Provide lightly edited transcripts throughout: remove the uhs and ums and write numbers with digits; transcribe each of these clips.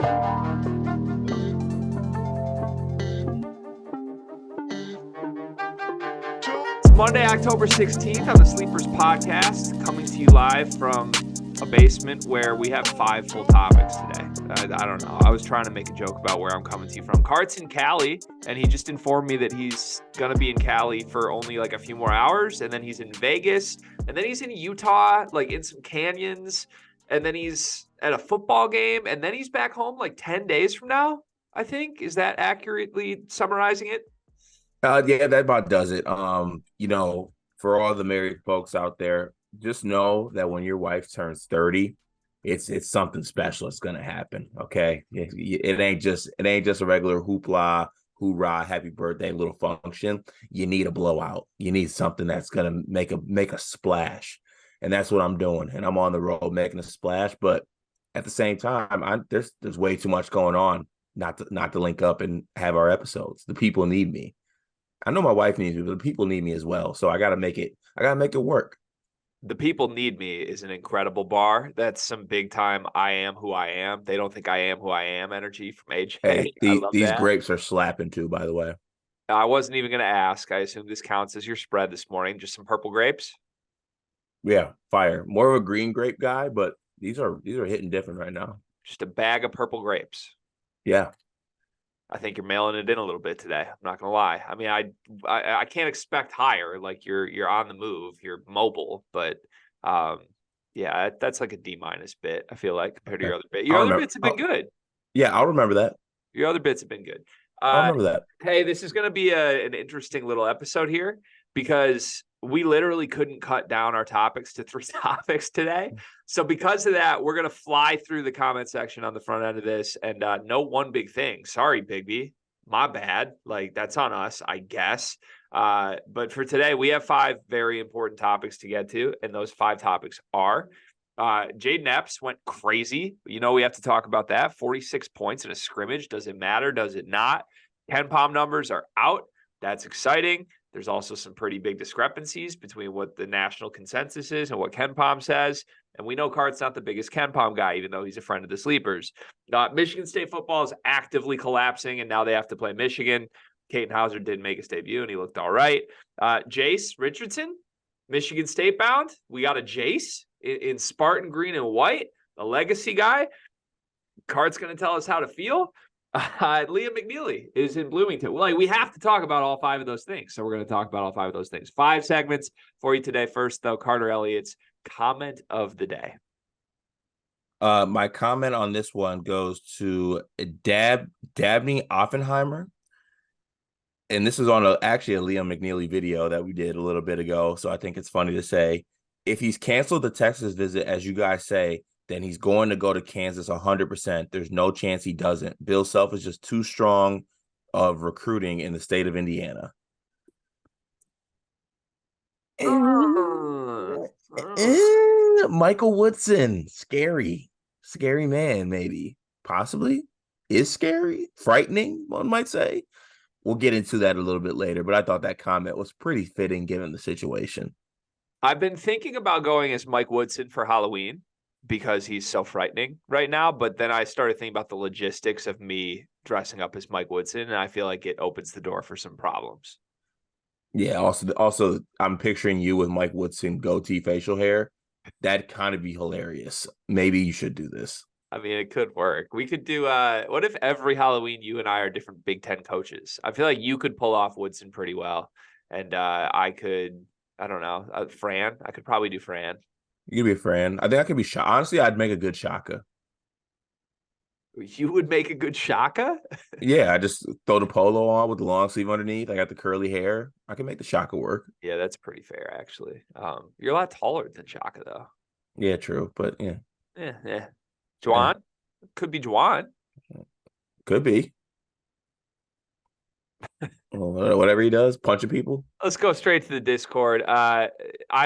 It's Monday, October 16th on the Sleepers Podcast, coming to you live from a basement where we have 5 full topics today. I don't know. I was trying to make a joke about where I'm coming to you from. Cart's in Cali, and he just informed me that he's going to be in Cali for only like a few more hours, and then he's in Vegas, and then he's in Utah, like in some canyons, and then he's at a football game, and then he's back home like 10 days from now, I think. Is that accurately summarizing it? Yeah, that about does it. For all the married folks out there, just know that when your wife turns 30, it's something special. It's gonna happen. Okay. It ain't just a regular hoopla, hoorah, happy birthday little function. You need a blowout. You need something that's gonna make a splash. And that's what I'm doing. And I'm on the road making a splash. But at the same time, there's way too much going on not to link up and have our episodes. The people need me. I know my wife needs me, but the people need me as well. So I gotta make it work. The people need me is an incredible bar. That's some big time I am who I am. They don't think I am who I am energy from AJ. Hey, I love these that. grapes are slapping too, by the way. I wasn't even gonna ask. I assume this counts as your spread this morning. Just some purple grapes. Yeah, fire. More of a green grape guy, but these are hitting different right now. Just a bag of purple grapes. Yeah. I think you're mailing it in a little bit today. I'm not gonna lie. I mean, I can't expect higher. Like you're on the move, you're mobile, but yeah, that's like a D- bit. I feel like compared to your other bit. Your other bits have been good. Yeah, I'll remember that. Your other bits have been good. I'll remember that. Hey, this is gonna be an interesting little episode here because we literally couldn't cut down our topics to 3 topics today. So because of that, we're going to fly through the comment section on the front end of this and no one big thing. Sorry, Bigby. My bad. Like that's on us, I guess. But for today, we have 5 very important topics to get to. And those 5 topics are Jayden Epps went crazy. You know, we have to talk about that. 46 points in a scrimmage. Does it matter? Does it not? Kenpom numbers are out. That's exciting. There's also some pretty big discrepancies between what the national consensus is and what Kenpom says. And we know Cart's not the biggest Kenpom guy, even though he's a friend of the Sleepers. Michigan State football is actively collapsing, and now they have to play Michigan. Caden Hauser didn't make his debut, and he looked all right. Jace Richardson, Michigan State bound. We got a Jace in Spartan green and white, a legacy guy. Cart's going to tell us how to feel. McNeely is in Bloomington. Like we have to talk about all 5 of those things. So we're going to talk about all 5 of those things. 5 segments for you today. First, though, Carter Elliott's comment of the day. My comment on this one goes to Dabney Offenheimer. And this is on actually a Liam McNeely video that we did a little bit ago. So I think it's funny to say, if he's canceled the Texas visit, as you guys say, then he's going to go to Kansas 100%. There's no chance he doesn't. Bill Self is just too strong of recruiting in the state of Indiana. Michael Woodson, scary man, maybe, possibly, is scary, frightening, one might say. We'll get into that a little bit later, but I thought that comment was pretty fitting given the situation. I've been thinking about going as Mike Woodson for Halloween because he's so frightening right now. But then I started thinking about the logistics of me dressing up as Mike Woodson, and I feel like it opens the door for some problems. Yeah. Also, I'm picturing you with Mike Woodson goatee facial hair. That'd kind of be hilarious. Maybe you should do this. I mean, it could work. We could do. What if every Halloween you and I are different Big Ten coaches? I feel like you could pull off Woodson pretty well, and I could. I don't know, Fran. I could probably do Fran. You could be a Fran. I think I could be Shaka. Honestly, I'd make a good Shaka. You would make a good Shaka? Yeah, I just throw the polo on with the long sleeve underneath. I got the curly hair. I can make the Shaka work. Yeah, that's pretty fair, actually. You're a lot taller than Shaka, though. Yeah, true. But yeah. Yeah. Juwan? Yeah. Could be Juwan. Could be. Whatever he does, punching people. Let's go straight to the Discord. I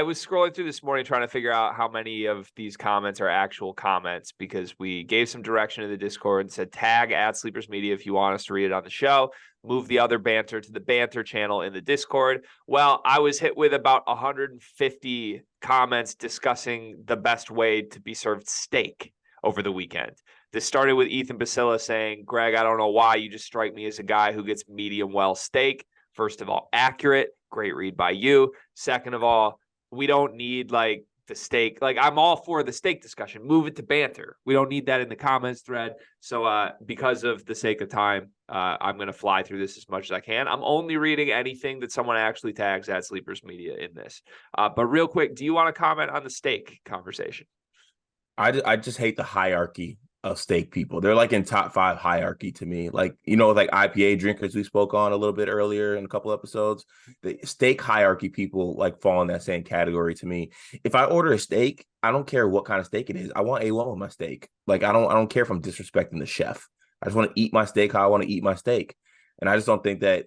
was scrolling through this morning trying to figure out how many of these comments are actual comments because we gave some direction to the Discord and said tag @Sleepers Media if you want us to read it on the show. Move the other banter to the banter channel in the Discord. Well, I was hit with about 150 comments discussing the best way to be served steak over the weekend. This started with Ethan Basila saying, Greg, I don't know why you just strike me as a guy who gets medium well steak. First of all, accurate. Great read by you. Second of all, we don't need like the steak. Like I'm all for the steak discussion. Move it to banter. We don't need that in the comments thread. So because of the sake of time, I'm going to fly through this as much as I can. I'm only reading anything that someone actually tags at Sleepers Media in this. But real quick, do you want to comment on the steak conversation? I just hate the hierarchy of steak people. They're like in top 5 hierarchy to me. Like, you know, like IPA drinkers we spoke on a little bit earlier in a couple episodes. The steak hierarchy people like fall in that same category to me. If I order a steak, I don't care what kind of steak it is. I want A1 with my steak. Like I don't care if I'm disrespecting the chef. I just want to eat my steak how I want to eat my steak. And I just don't think that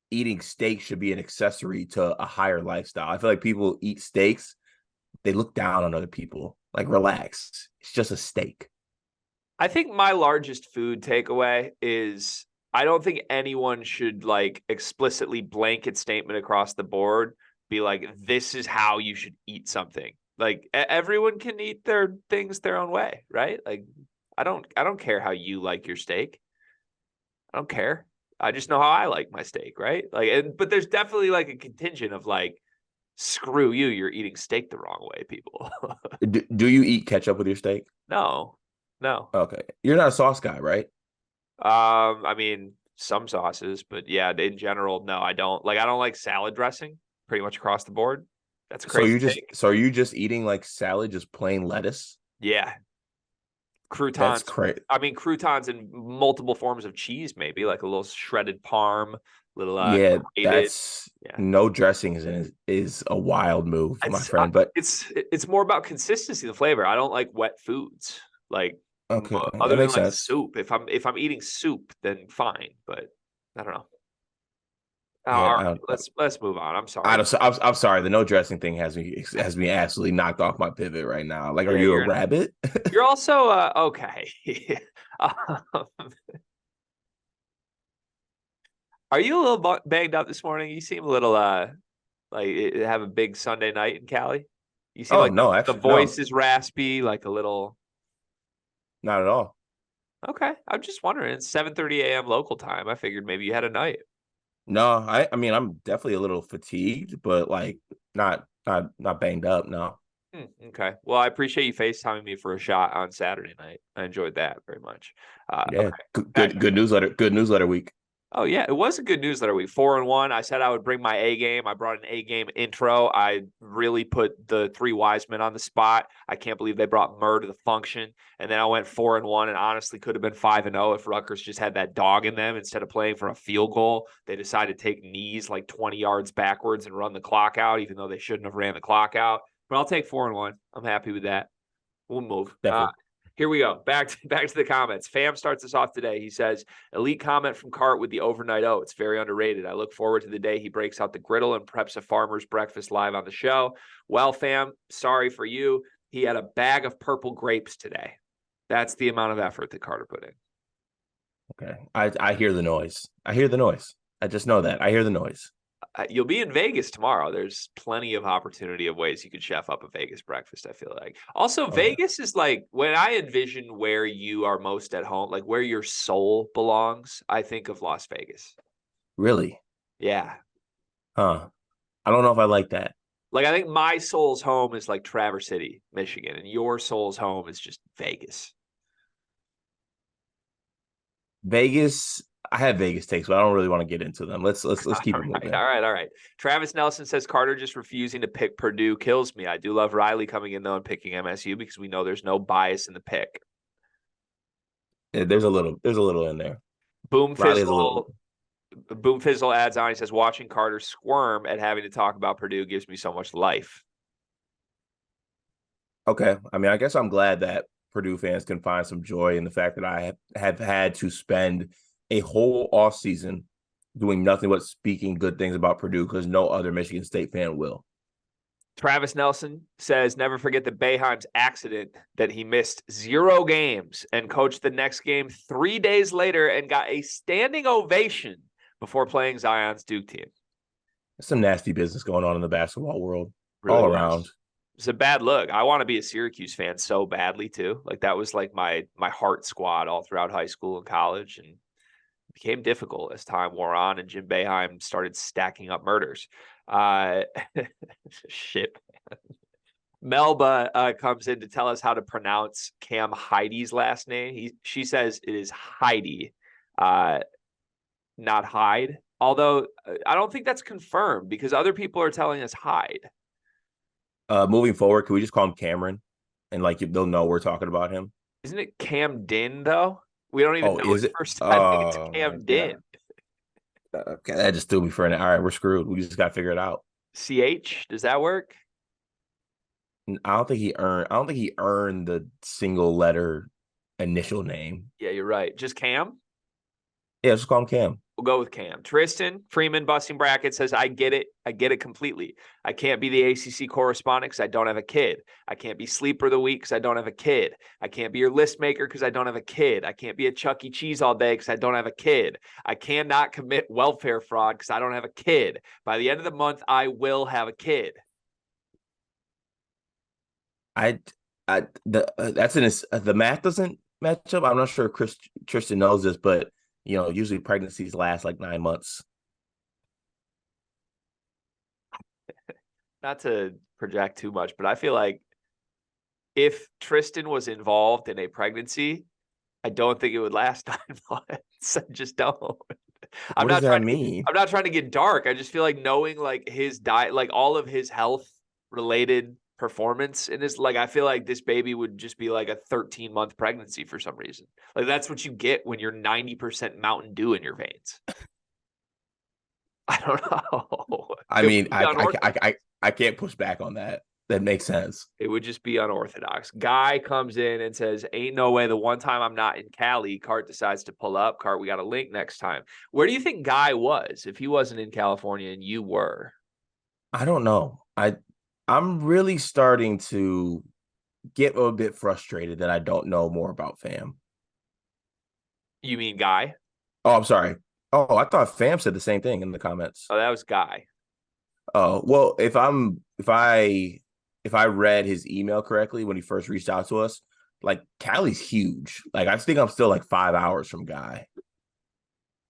eating steak should be an accessory to a higher lifestyle. I feel like people eat steaks, they look down on other people. Like, relax. It's just a steak. I think my largest food takeaway is I don't think anyone should like explicitly blanket statement across the board be like, this is how you should eat something. Like everyone can eat their things their own way, right? Like I don't care how you like your steak. I don't care. I just know how I like my steak, right? Like, but there's definitely like a contingent of like, screw you, you're eating steak the wrong way, people. Do you eat ketchup with your steak? No. Okay. You're not a sauce guy, right? I mean, some sauces, but yeah, in general, no, I don't. Like, I don't like salad dressing pretty much across the board. That's crazy. So are you just eating like salad, just plain lettuce? Yeah. Croutons. That's crazy. I mean, croutons and multiple forms of cheese, maybe like a little shredded parm, little Yeah, grated. that's no dressings is a wild move, my friend. But it's more about consistency, the flavor. I don't like wet foods. Like okay, other that makes than like sense. soup. If I'm eating soup, then fine. But I don't know. Yeah, All right, let's move on. I'm sorry. I'm sorry. The no dressing thing has me absolutely knocked off my pivot right now. Like, are you a rabbit? You're also okay. Are you a little banged up this morning? You seem a little like have a big Sunday night in Cali. You seem like the voice is raspy, like a little. Not at all. Okay, I'm just wondering. It's 7:30 a.m. local time. I figured maybe you had a night. No, I mean I'm definitely a little fatigued, but like not banged up. No. Okay. Well, I appreciate you FaceTiming me for a shot on Saturday night. I enjoyed that very much. Yeah. Okay. Good newsletter. Good newsletter week. Oh yeah, it was a good newsletter week. 4-1. I said I would bring my A game. I brought an A game intro. I really put the 3 wise men on the spot. I can't believe they brought Murr to the function. And then I went 4-1 and honestly could have been 5-0 if Rutgers just had that dog in them. Instead of playing for a field goal, they decided to take knees like 20 yards backwards and run the clock out, even though they shouldn't have ran the clock out. But I'll take 4-1. I'm happy with that. We'll move. Here we go. Back to the comments. Fam starts us off today. He says, elite comment from Cart with the overnight oats. Very underrated. I look forward to the day he breaks out the griddle and preps a farmer's breakfast live on the show. Well, fam, sorry for you. He had a bag of purple grapes today. That's the amount of effort that Carter put in. Okay. I hear the noise. I hear the noise. I just know that. I hear the noise. You'll be in Vegas tomorrow. There's plenty of opportunity of ways you could chef up a Vegas breakfast, I feel like. Also, Vegas is like when I envision where you are most at home, like where your soul belongs, I think of Las Vegas. Really? Yeah. Huh. I don't know if I like that. Like, I think my soul's home is like Traverse City, Michigan, and your soul's home is just Vegas. Vegas. I have Vegas takes, but I don't really want to get into them. Let's keep it moving. All right. Travis Nelson says Carter just refusing to pick Purdue kills me. I do love Riley coming in though and picking MSU because we know there's no bias in the pick. Yeah, there's a little in there. Boom Fizzle adds on. He says watching Carter squirm at having to talk about Purdue gives me so much life. Okay, I mean, I guess I'm glad that Purdue fans can find some joy in the fact that I have had to spend a whole offseason doing nothing but speaking good things about Purdue because no other Michigan State fan will. Travis Nelson says, never forget the Boeheim's accident that he missed 0 games and coached the next game 3 days later and got a standing ovation before playing Zion's Duke team. There's some nasty business going on in the basketball world really all around. It's a bad look. I want to be a Syracuse fan so badly too. Like that was like my heart squad all throughout high school and college, and it became difficult as time wore on and Jim Boeheim started stacking up murders. Shit. Melba comes in to tell us how to pronounce Cam Heidi's last name. She says it is Heidi, not Hyde. Although I don't think that's confirmed because other people are telling us Hyde. Moving forward, can we just call him Cameron? And like they'll know we're talking about him. Isn't it Camden though? We don't even Oh, know is his it? first. I think it's Oh my Camden. God. Okay, that just threw me for an. All right, we're screwed. We just got to figure it out. CH, does that work? I don't think he earned. I don't think he earned the single letter initial name. Yeah, you're right. Just Cam? Yeah, just call him Cam. We'll go with Cam. Tristan Freeman, busting bracket, says, I get it. I get it completely. I can't be the ACC correspondent because I don't have a kid. I can't be sleeper of the week because I don't have a kid. I can't be your list maker because I don't have a kid. I can't be a Chuck E. Cheese all day because I don't have a kid. I cannot commit welfare fraud because I don't have a kid. By the end of the month, I will have a kid. The math doesn't match up. I'm not sure if Tristan knows this, but usually pregnancies last like 9 months. Not to project too much, but I feel like if Tristan was involved in a pregnancy, I don't think it would last 9 months. I just don't. What does that mean? I'm not trying to get dark. I just feel like knowing like his diet, like all of his health related performance in this, like I feel like this baby would just be like a 13-month pregnancy for some reason. Like that's what you get when you're 90% Mountain Dew in your veins. I don't know. I mean, I can't push back on that. That makes sense. It would just be unorthodox. Guy comes in and says, ain't no way the one time I'm not in Cali, Cart decides to pull up. Cart, we got a link next time. Where do you think Guy was if he wasn't in California and you were? I don't know. I'm really starting to get a bit frustrated that I don't know more about Fam. You mean Guy? Oh, I'm sorry. Oh, I thought Fam said the same thing in the comments. Oh, that was Guy. Oh, well, if I read his email correctly when he first reached out to us, like Cali's huge. Like I think I'm still like 5 hours from Guy.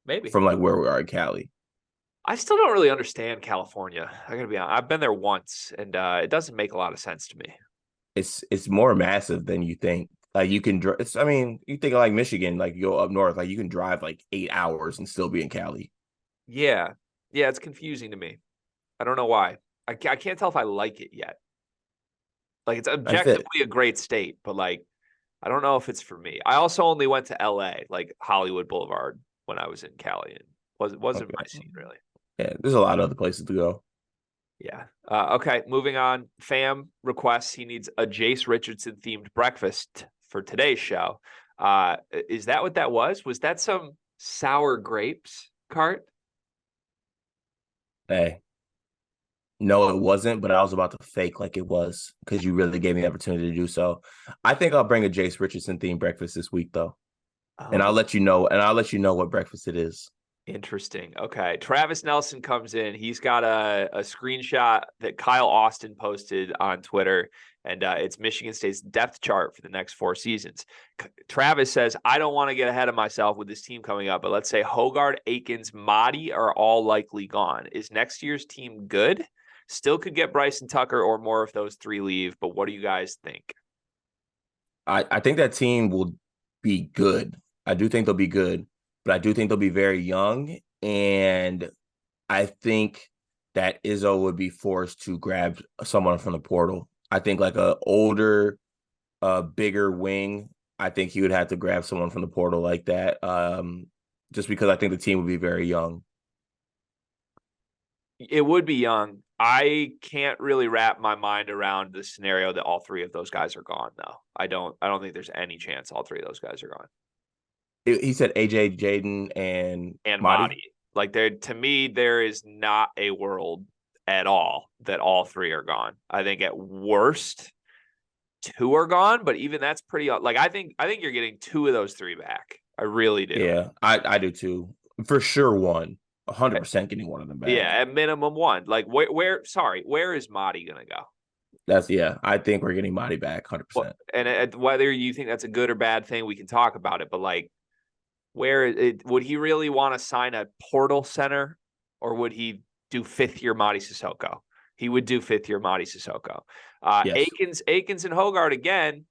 Maybe. From like where we are in Cali. I still don't really understand California. I gotta be honest. I've been there once, and it doesn't make a lot of sense to me. It's more massive than you think. Like you can drive. I mean, you think of like Michigan, like you go up north, like you can drive like 8 hours and still be in Cali. Yeah, it's confusing to me. I don't know why. I can't tell if I like it yet. Like it's objectively a great state, but like I don't know if it's for me. I also only went to LA, like Hollywood Boulevard, when I was in Cali, and wasn't my scene really. Yeah, there's a lot of other places to go. Yeah. Okay, moving on. Fam requests he needs a Jace Richardson themed breakfast for today's show. Is that what that was? Was that some sour grapes, Cart? Hey. No, it wasn't, but I was about to fake like it was because you really gave me the opportunity to do so. I think I'll bring a Jace Richardson themed breakfast this week, though. Oh. And I'll let you know what breakfast it is. Interesting. Okay. Travis Nelson comes in. He's got a screenshot that Kyle Austin posted on Twitter, and it's Michigan State's depth chart for the next 4 seasons. Travis says, I don't want to get ahead of myself with this team coming up, but let's say Hogard, Akins, Mahdi are all likely gone. Is next year's team good? Still could get Bryson Tucker or more if those 3 leave, but what do you guys think? I think that team will be good. I do think they'll be good, but I do think they'll be very young, and I think that Izzo would be forced to grab someone from the portal. I think like a older, bigger wing, I think he would have to grab someone from the portal like that, just because I think the team would be very young. It would be young. I can't really wrap my mind around the scenario that all 3 of those guys are gone, though. I don't think there's any chance all 3 of those guys are gone. He said AJ, Jayden, and Mahdi. Like to me, there is not a world at all that all 3 are gone. I think at worst 2 are gone, but even that's pretty. Like I think you're getting 2 of those 3 back. I really do. Yeah, I do too. For sure, 100% getting one of them back. Yeah, at minimum 1. Like where is Mahdi gonna go? I think we're getting Marty back 100%. And whether you think that's a good or bad thing, we can talk about it. But like, would he really want to sign a portal center, or would he do 5th-year Madi Sissoko? He would do 5th-year Madi Sissoko. Yes. Akins and Hogard again.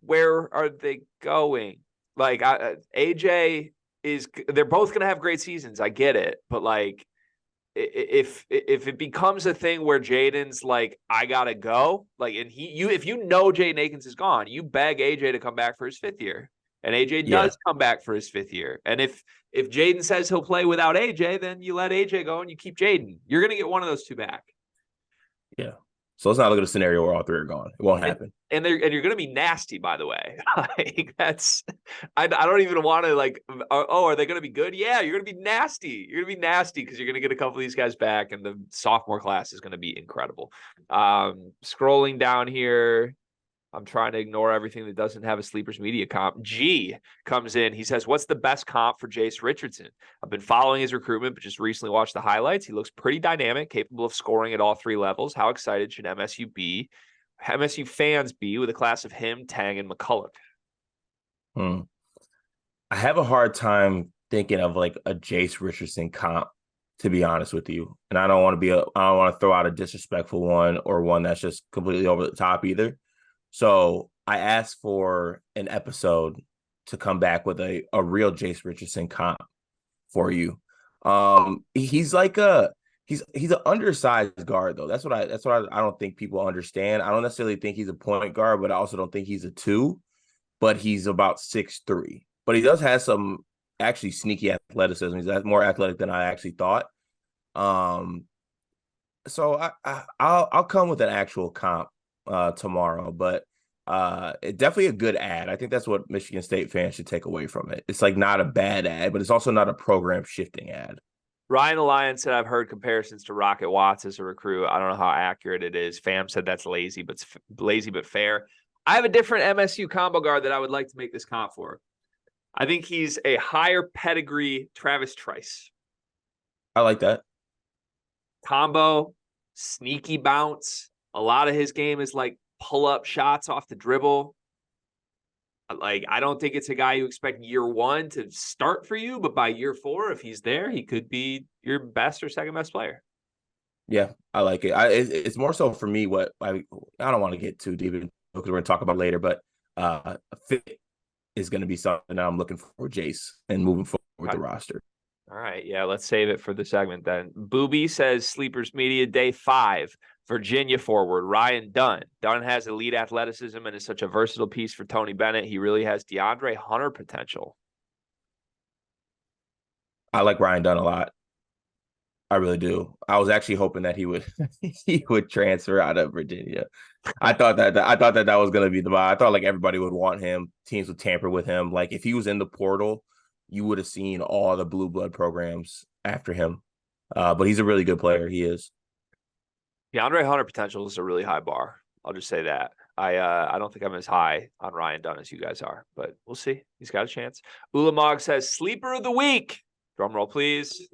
Where are they going? Like AJ they're both going to have great seasons. I get it, but like, if it becomes a thing where Jaden's like, I gotta go, like, and if you know Jayden Akins is gone, you beg AJ to come back for his 5th year, and AJ Yeah. does come back for his 5th year. And if Jaden says he'll play without AJ, then you let AJ go and you keep Jaden. You're gonna get one of those two back. Yeah. So let's not look at a scenario where all 3 are gone. It won't happen. And you're going to be nasty, by the way. Like, I don't even want to like, are they going to be good? Yeah, you're going to be nasty. You're going to be nasty because you're going to get a couple of these guys back, and the sophomore class is going to be incredible. Scrolling down here, I'm trying to ignore everything that doesn't have a Sleepers Media comp. G comes in. He says, what's the best comp for Jace Richardson? I've been following his recruitment, but just recently watched the highlights. He looks pretty dynamic, capable of scoring at all 3 levels. How excited should MSU fans be with a class of him, Tang, and McCulloch? I have a hard time thinking of like a Jace Richardson comp, to be honest with you. And I don't want to throw out a disrespectful one or one that's just completely over the top either. So I asked for an episode to come back with a real Jace Richardson comp for you. He's like he's an undersized guard though. That's what I don't think people understand. I don't necessarily think he's a point guard, but I also don't think he's a 2, but he's about 6'3". But he does have some actually sneaky athleticism. He's more athletic than I actually thought. So I'll come with an actual comp tomorrow, but definitely a good ad. I think that's what Michigan State fans should take away from it. It's like not a bad ad, but it's also not a program shifting ad. Ryan Alliance said, I've heard comparisons to Rocket Watts as a recruit. I don't know how accurate it is. Fam said that's lazy but fair. I have a different MSU combo guard that I would like to make this comp for. I think he's a higher pedigree Travis Trice. I like that. Combo, sneaky bounce. A lot of his game is like pull-up shots off the dribble. Like, I don't think it's a guy you expect year 1 to start for you, but by year 4, if he's there, he could be your best or second best player. Yeah, I like it. It's more so for me what I don't want to get too deep into because we're going to talk about it later, but a fit is going to be something that I'm looking for Jace and moving forward with the roster. All right. Yeah, let's save it for the segment then. Booby says Sleepers Media Day 5. Virginia forward Ryan Dunn. Dunn has elite athleticism and is such a versatile piece for Tony Bennett. He really has DeAndre Hunter potential. I like Ryan Dunn a lot. I really do. I was actually hoping that he would transfer out of Virginia. I thought that was going to be the vibe. I thought like everybody would want him. Teams would tamper with him. Like if he was in the portal, you would have seen all the blue blood programs after him. But he's a really good player. He is. DeAndre Hunter potential is a really high bar. I'll just say that. I don't think I'm as high on Ryan Dunn as you guys are, but we'll see. He's got a chance. Ulamog says sleeper of the week. Drum roll, please.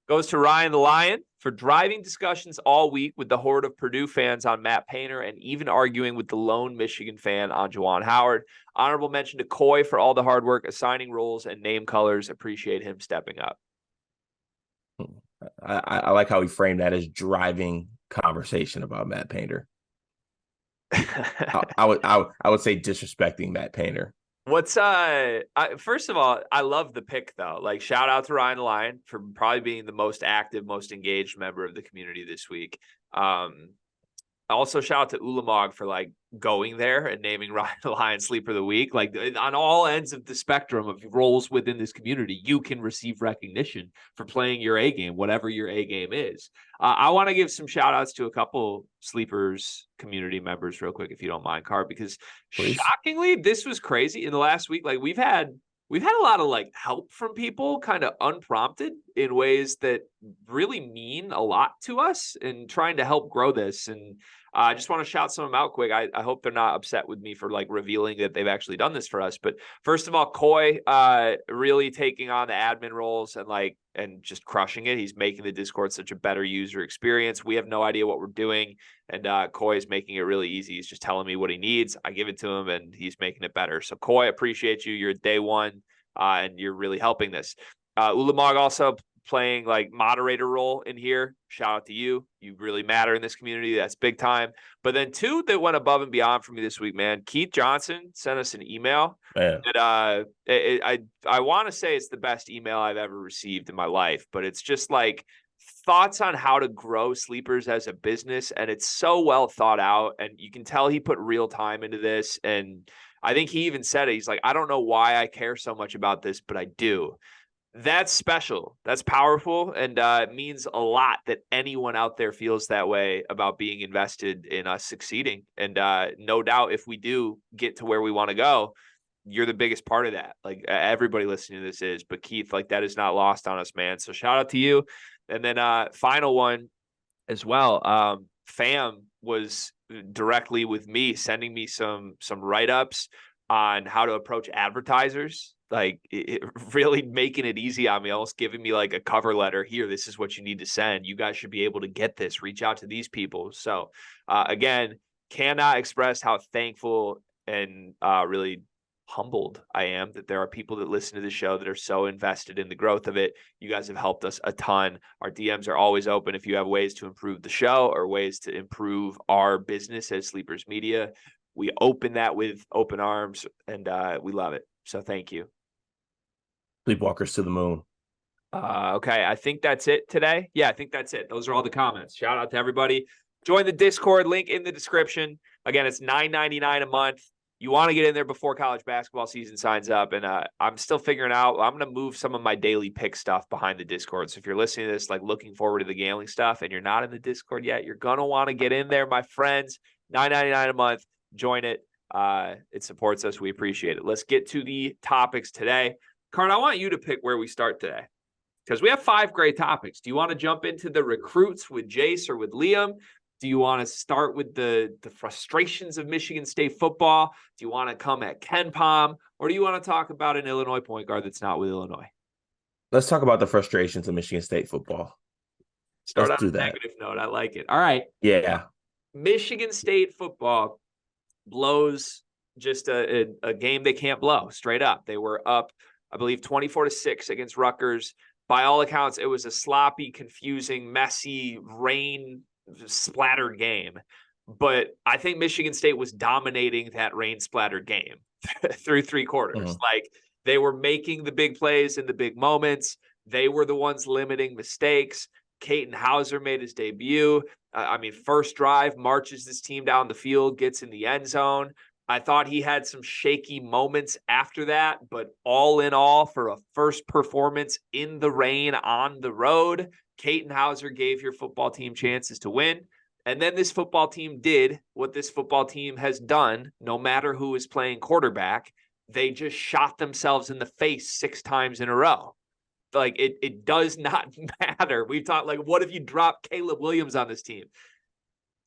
Goes to Ryan the Lion for driving discussions all week with the horde of Purdue fans on Matt Painter and even arguing with the lone Michigan fan on Juwan Howard. Honorable mention to Coy for all the hard work assigning roles and name colors. Appreciate him stepping up. I like how he framed that as driving conversation about Matt Painter. I would say disrespecting Matt Painter. What's first of all, I love the pick though. Like shout out to Ryan Lyon for probably being the most active, most engaged member of the community this week. Also shout out to Ulamog for like going there and naming Ryan Lyon sleeper of the week. Like on all ends of the spectrum of roles within this community, you can receive recognition for playing your A game, whatever your A game is. I want to give some shout outs to a couple sleepers community members real quick, if you don't mind, Carr, because Please. Shockingly, this was crazy in the last week. Like we've had a lot of like help from people kind of unprompted in ways that really mean a lot to us in trying to help grow this. And I just want to shout some of them out quick. I hope they're not upset with me for like revealing that they've actually done this for us. But first of all, Coy really taking on the admin roles and just crushing it. He's making the Discord such a better user experience. We have no idea what we're doing. And Coy is making it really easy. He's just telling me what he needs. I give it to him and he's making it better. So Coy, appreciate you. You're day one and you're really helping this. Ulamog also playing like moderator role in here. Shout out to you. You really matter in this community. That's big time. But then two that went above and beyond for me this week, man. Keith Johnson sent us an email. Man. That I want to say it's the best email I've ever received in my life, but it's just like thoughts on how to grow Sleepers as a business. And it's so well thought out. And you can tell he put real time into this. And I think he even said it. He's like, I don't know why I care so much about this, but I do. That's special. That's powerful. And it means a lot that anyone out there feels that way about being invested in us succeeding. And no doubt if we do get to where we want to go, you're the biggest part of that. Like everybody listening to this is, but Keith, like that is not lost on us, man. So shout out to you. And then final one as well. Fam was directly with me, sending me some write-ups on how to approach advertisers, like it really making it easy on me, almost giving me like a cover letter here. This is what you need to send. You guys should be able to get this, reach out to these people. So again, cannot express how thankful and really humbled I am that there are people that listen to the show that are so invested in the growth of it. You guys have helped us a ton. Our DMs are always open. If you have ways to improve the show or ways to improve our business as Sleepers Media, we open that with open arms and we love it. So thank you. Sleepwalkers to the moon. Okay. I think that's it today. Yeah, I think that's it. Those are all the comments. Shout out to everybody. Join the Discord, link in the description. Again, it's $9.99 a month. You want to get in there before college basketball season signs up. And I'm still figuring out, I'm going to move some of my daily pick stuff behind the Discord. So if you're listening to this, like looking forward to the gambling stuff and you're not in the Discord yet, you're going to want to get in there, my friends. $9.99 a month. Join it. It supports us. We appreciate it. Let's get to the topics today. Card, I want you to pick where we start today because we have 5 great topics. Do you want to jump into the recruits with Jace or with Liam? Do you want to start with the frustrations of Michigan State football? Do you want to come at Kenpom? Or do you want to talk about an Illinois point guard that's not with Illinois? Let's talk about the frustrations of Michigan State football. Start on a negative note. I like it. All right. Yeah. Michigan State football blows just a game they can't blow straight up. They were up, I believe, 24-6 against Rutgers. By all accounts, it was a sloppy, confusing, messy, rain splattered game. But I think Michigan State was dominating that rain splattered game through 3 quarters. Mm-hmm. Like they were making the big plays in the big moments. They were the ones limiting mistakes. Caden Hauser made his debut. First drive, marches this team down the field, gets in the end zone. I thought he had some shaky moments after that, but all in all, for a first performance in the rain on the road, Caden Hauser gave your football team chances to win. And then this football team did what this football team has done, no matter who is playing quarterback. They just shot themselves in the face 6 times in a row. Like it does not matter. We've talked like, what if you drop Caleb Williams on this team?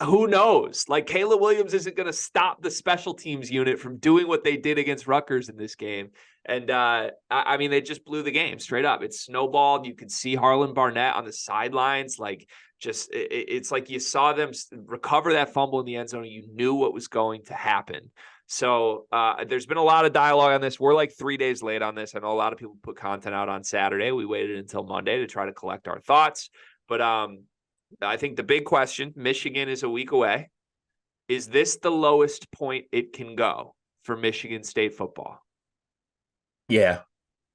Who knows? Like Caleb Williams isn't going to stop the special teams unit from doing what they did against Rutgers in this game. And they just blew the game straight up. It snowballed. You could see Harlan Barnett on the sidelines. Like it's like you saw them recover that fumble in the end zone. And you knew what was going to happen. So there's been a lot of dialogue on this. We're like 3 days late on this. I know a lot of people put content out on Saturday. We waited until Monday to try to collect our thoughts. But I think the big question, Michigan is a week away. Is this the lowest point it can go for Michigan State football? Yeah,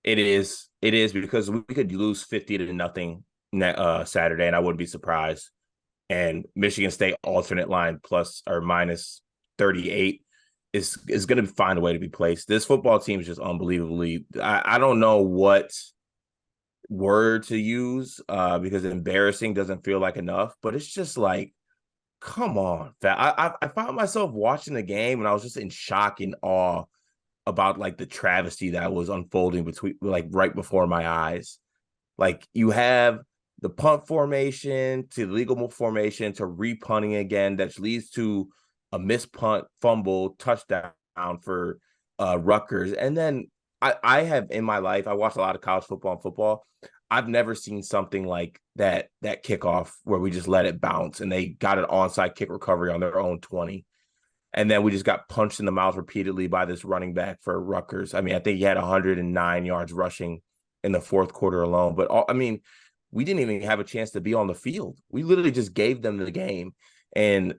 it is. It is because we could lose 50-0 Saturday, and I wouldn't be surprised. And Michigan State alternate line plus or minus 38 is going to find a way to be placed. This football team is just unbelievably. I don't know what word to use because embarrassing doesn't feel like enough, but it's just like, come on. I found myself watching the game and I was just in shock and awe about like the travesty that was unfolding between like right before my eyes. Like you have the punt formation to the legal formation to repunting again, that leads to a missed punt, fumble, touchdown for Rutgers. And then I have in my life, I watch a lot of college football and football. I've never seen something like that kickoff where we just let it bounce and they got an onside kick recovery on their own 20. And then we just got punched in the mouth repeatedly by this running back for Rutgers. I mean, I think he had 109 yards rushing in the fourth quarter alone. But we didn't even have a chance to be on the field. We literally just gave them the game. And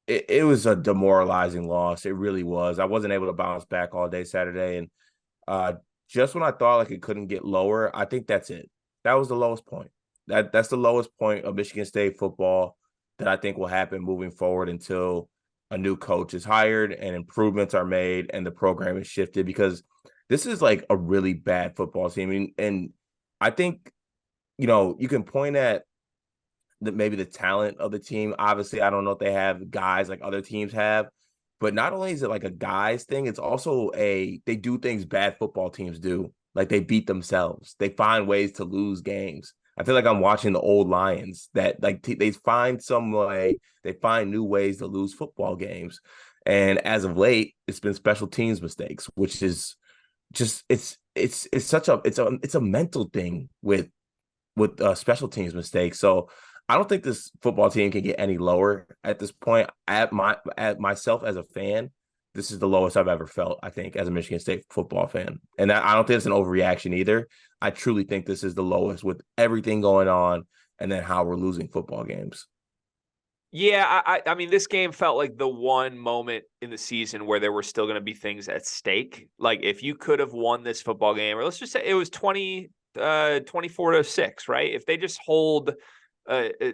it was a demoralizing loss. It really was. I wasn't able to bounce back all day Saturday. And just when I thought like it couldn't get lower, I think that's it. That was the lowest point. That's the lowest point of Michigan State football that I think will happen moving forward until a new coach is hired and improvements are made and the program is shifted, because this is like a really bad football team. And I think, you can point at maybe the talent of the team. Obviously, I don't know if they have guys like other teams have, but not only is it like a guys thing, it's also they do things bad football teams do. Like they beat themselves. They find ways to lose games. I feel like I'm watching the old Lions that like they find some way, they find new ways to lose football games. And as of late, it's been special teams mistakes, which is just it's a mental thing with special teams mistakes. So I don't think this football team can get any lower at this point. At myself as a fan, this is the lowest I've ever felt, I think, as a Michigan State football fan. And I don't think it's an overreaction either. I truly think this is the lowest with everything going on and then how we're losing football games. Yeah, I mean, this game felt like the one moment in the season where there were still going to be things at stake. Like if you could have won this football game, or let's just say it was 24-6, right? If they just hold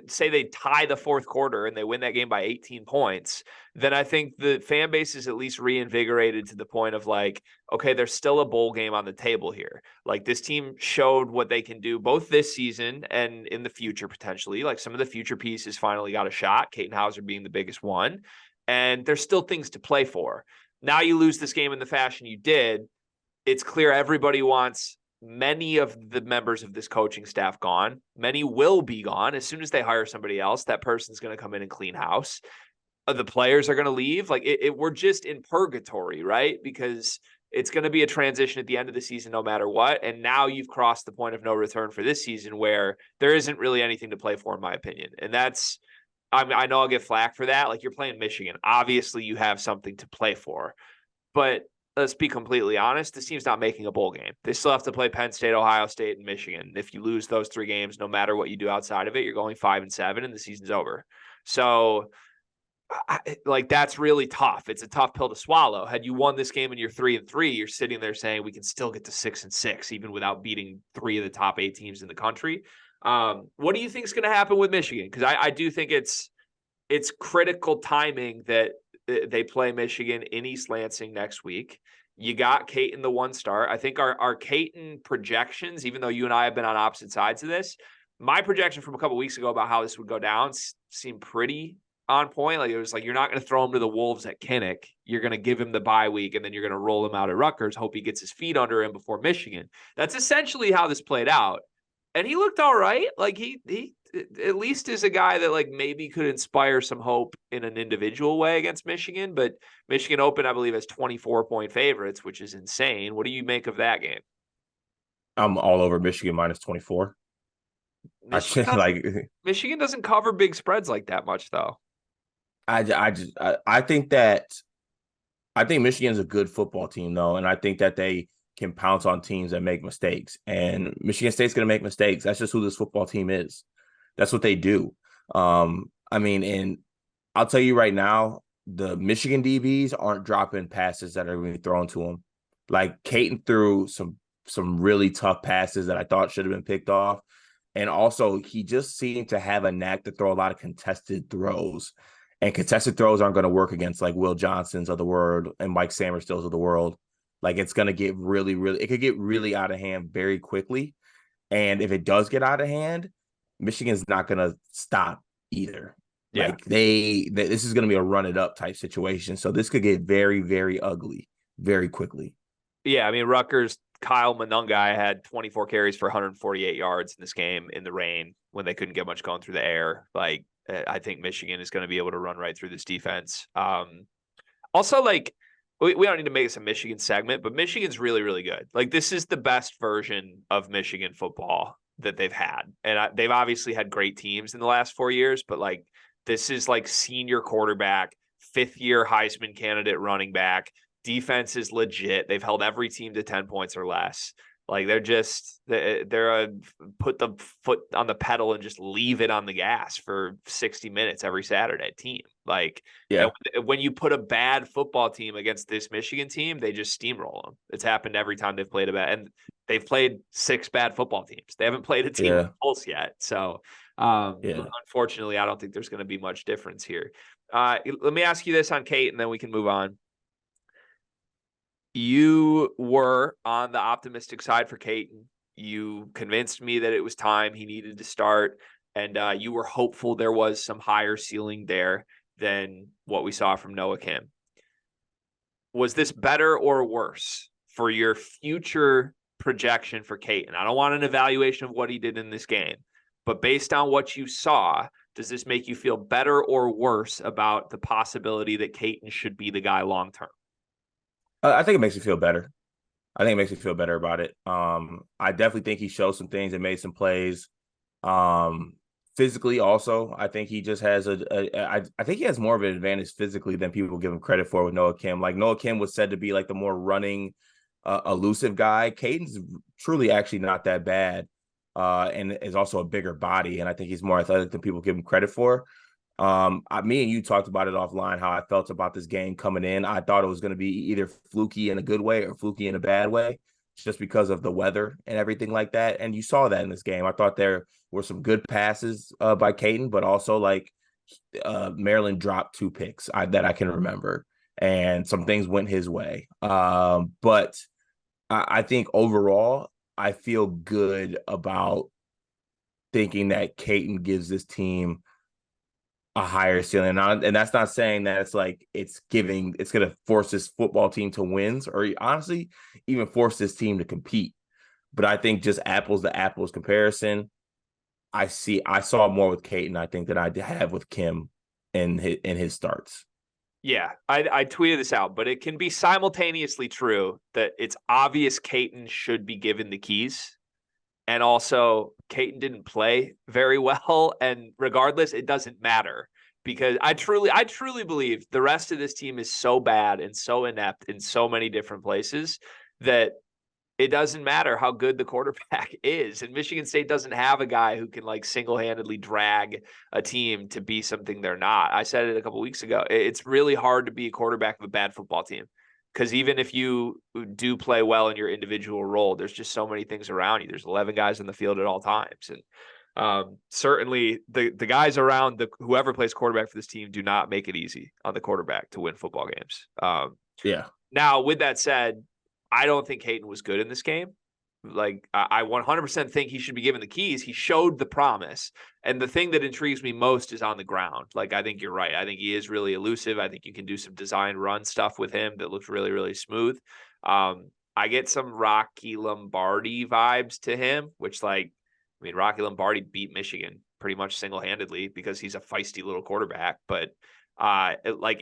say they tie the fourth quarter and they win that game by 18 points, then I think the fan base is at least reinvigorated to the point of like, okay, there's still a bowl game on the table here. Like this team showed what they can do both this season and in the future potentially. Like some of the future pieces finally got a shot, Katin Hauser being the biggest one, and there's still things to play for. Now you lose this game in the fashion you did. It's clear everybody wants many of the members of this coaching staff gone. Many will be gone. As soon as they hire somebody else, that person's going to come in and clean house. The players are going to leave. Like we're just in purgatory, right? Because it's going to be a transition at the end of the season no matter what. And now you've crossed the point of no return for this season where there isn't really anything to play for, in my opinion. And that's, I know I'll get flack for that. Like you're playing Michigan. Obviously you have something to play for, but let's be completely honest, this team's not making a bowl game. They still have to play Penn State, Ohio State, and Michigan. If you lose those three games, no matter what you do outside of it, you're going 5-7 and the season's over. So that's really tough. It's a tough pill to swallow. Had you won this game and you're 3-3, you're sitting there saying we can still get to 6-6, even without beating three of the top 8 teams in the country. What do you think is going to happen with Michigan? Because I do think it's critical timing that they play Michigan in East Lansing next week. You got Katin the one start. I think our Katin projections, even though you and I have been on opposite sides of this, my projection from a couple of weeks ago about how this would go down seemed pretty on point. Like it was like, you're not going to throw him to the Wolves at Kinnick. You're going to give him the bye week and then you're going to roll him out at Rutgers, hope he gets his feet under him before Michigan. That's essentially how this played out. And he looked all right. Like he at least is a guy that like maybe could inspire some hope in an individual way against Michigan. But Michigan Open, I believe, has 24-point favorites, which is insane. What do you make of that game? I'm all over Michigan minus 24. Michigan doesn't cover big spreads like that much, though. I think Michigan's a good football team, though, and I think that they can pounce on teams that make mistakes. And Michigan State's going to make mistakes. That's just who this football team is. That's what they do. And I'll tell you right now, the Michigan DBs aren't dropping passes that are going to be thrown to them. Like Katin threw some really tough passes that I thought should have been picked off. And also, he just seemed to have a knack to throw a lot of contested throws. And contested throws aren't going to work against like Will Johnsons of the world and Mike Samerstills of the world. Like it's going to get it could get really out of hand very quickly. And if it does get out of hand, Michigan's not going to stop either. Yeah. Like this is going to be a run it up type situation. So this could get very, very ugly very quickly. Yeah, I mean, Rutgers Kyle Monungai had 24 carries for 148 yards in this game in the rain when they couldn't get much going through the air. Like, I think Michigan is going to be able to run right through this defense. Also, like, we don't need to make this a Michigan segment, but Michigan's really, really good. Like, this is the best version of Michigan football that they've had. And they've obviously had great teams in the last 4 years, but like, this is like senior quarterback, 5th-year Heisman candidate running back. Defense is legit. They've held every team to 10 points or less. Like, they're a put the foot on the pedal and just leave it on the gas for 60 minutes every Saturday team. Like, Yeah. when you put a bad football team against this Michigan team, they just steamroll them. It's happened every time they've played and they've played 6 bad football teams. They haven't played a team with pulse yet. So, unfortunately, I don't think there's going to be much difference here. Let me ask you this on Kate, and then we can move on. You were on the optimistic side for Caton. You convinced me that it was time he needed to start, and you were hopeful there was some higher ceiling there than what we saw from Noah Kim. Was this better or worse for your future projection for Caton? I don't want an evaluation of what he did in this game, but based on what you saw, does this make you feel better or worse about the possibility that Caton should be the guy long term? I think it makes me feel better. I think it makes me feel better about it. I definitely think he showed some things and made some plays. Physically, also, I think he just has I think he has more of an advantage physically than people give him credit for with Noah Kim. Like, Noah Kim was said to be like the more running, elusive guy. Caden's truly actually not that bad, and is also a bigger body, and I think he's more athletic than people give him credit for. Me and you talked about it offline, how I felt about this game coming in. I thought it was going to be either fluky in a good way or fluky in a bad way, just because of the weather and everything like that. And you saw that in this game. I thought there were some good passes by Caden, but also like Maryland dropped 2 picks that I can remember, and some things went his way. But I think overall, I feel good about thinking that Caden gives this team a higher ceiling. And that's not saying that it's like it's going to force this football team to wins, or honestly even force this team to compete. But I think just apples to apples comparison, I saw more with Caden, I think, than I have with Kim in his starts. Yeah, I tweeted this out, but it can be simultaneously true that it's obvious Caton should be given the keys. And also, Caton didn't play very well. And regardless, it doesn't matter, because I truly believe the rest of this team is so bad and so inept in so many different places that it doesn't matter how good the quarterback is. And Michigan State doesn't have a guy who can like single-handedly drag a team to be something they're not. I said it a couple weeks ago. It's really hard to be a quarterback of a bad football team, because even if you do play well in your individual role, there's just so many things around you. There's 11 guys in the field at all times. And certainly the guys around whoever plays quarterback for this team do not make it easy on the quarterback to win football games. Yeah. Now, with that said, I don't think Caton was good in this game. Like, I 100% think he should be given the keys. He showed the promise. And the thing that intrigues me most is on the ground. Like, I think you're right. I think he is really elusive. I think you can do some design run stuff with him that looks really, really smooth. I get some Rocky Lombardi vibes to him, which, like, I mean, Rocky Lombardi beat Michigan pretty much single-handedly because he's a feisty little quarterback. But like,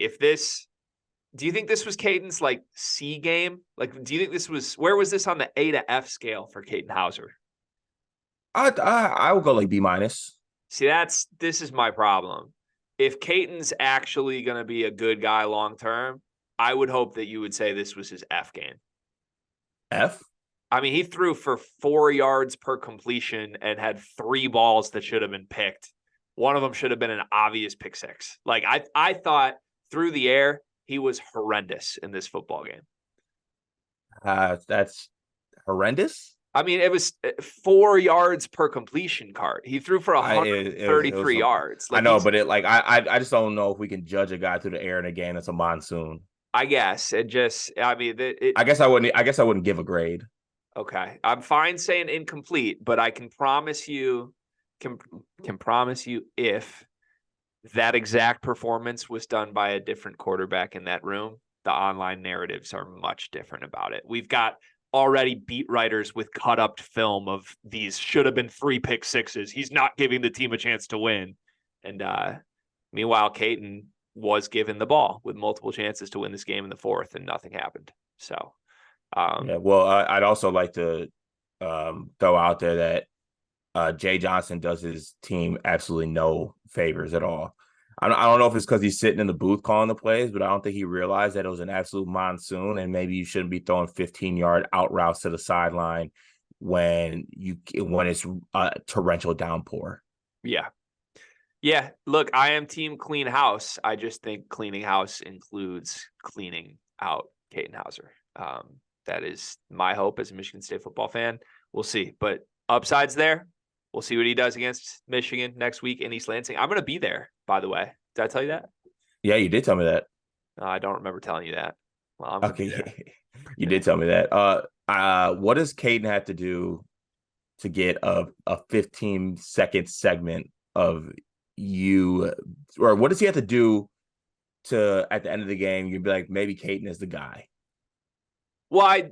do you think this was Caden's like C game? Like, do you think where was this on the A to F scale for Caden Hauser? I would go like B-. See, this is my problem. If Caden's actually going to be a good guy long term, I would hope that you would say this was his F game. F? I mean, he threw for 4 yards per completion and had 3 balls that should have been picked. One of them should have been an obvious pick six. Like, I thought through the air, he was horrendous in this football game. That's horrendous. I mean, it was 4 yards per completion cart. He threw for 133 yards. Like, I know, but I just don't know if we can judge a guy through the air in a game that's a monsoon. I guess I guess I wouldn't give a grade. Okay, I'm fine saying incomplete, but I can promise you, if that exact performance was done by a different quarterback in that room, the online narratives are much different about it. We've got already beat writers with cut up film of these should have been 3 pick sixes. He's not giving the team a chance to win. And meanwhile, Caden was given the ball with multiple chances to win this game in the fourth, and nothing happened. So, well, I'd also like to throw out there that Jay Johnson does his team absolutely no favors at all. I don't know if it's because he's sitting in the booth calling the plays, but I don't think he realized that it was an absolute monsoon, and maybe you shouldn't be throwing 15-yard out routes to the sideline when it's a torrential downpour. Yeah. Look, I am team clean house. I just think cleaning house includes cleaning out Caden Hauser. That is my hope as a Michigan State football fan. We'll see, but upsides there. We'll see what he does against Michigan next week in East Lansing. I'm going to be there, by the way. Did I tell you that? Yeah, you did tell me that. I don't remember telling you that. Well, okay, you did tell me that. What does Caden have to do to get a 15-second segment of you, or what does he have to do to at the end of the game you'd be like, maybe Caden is the guy? Well,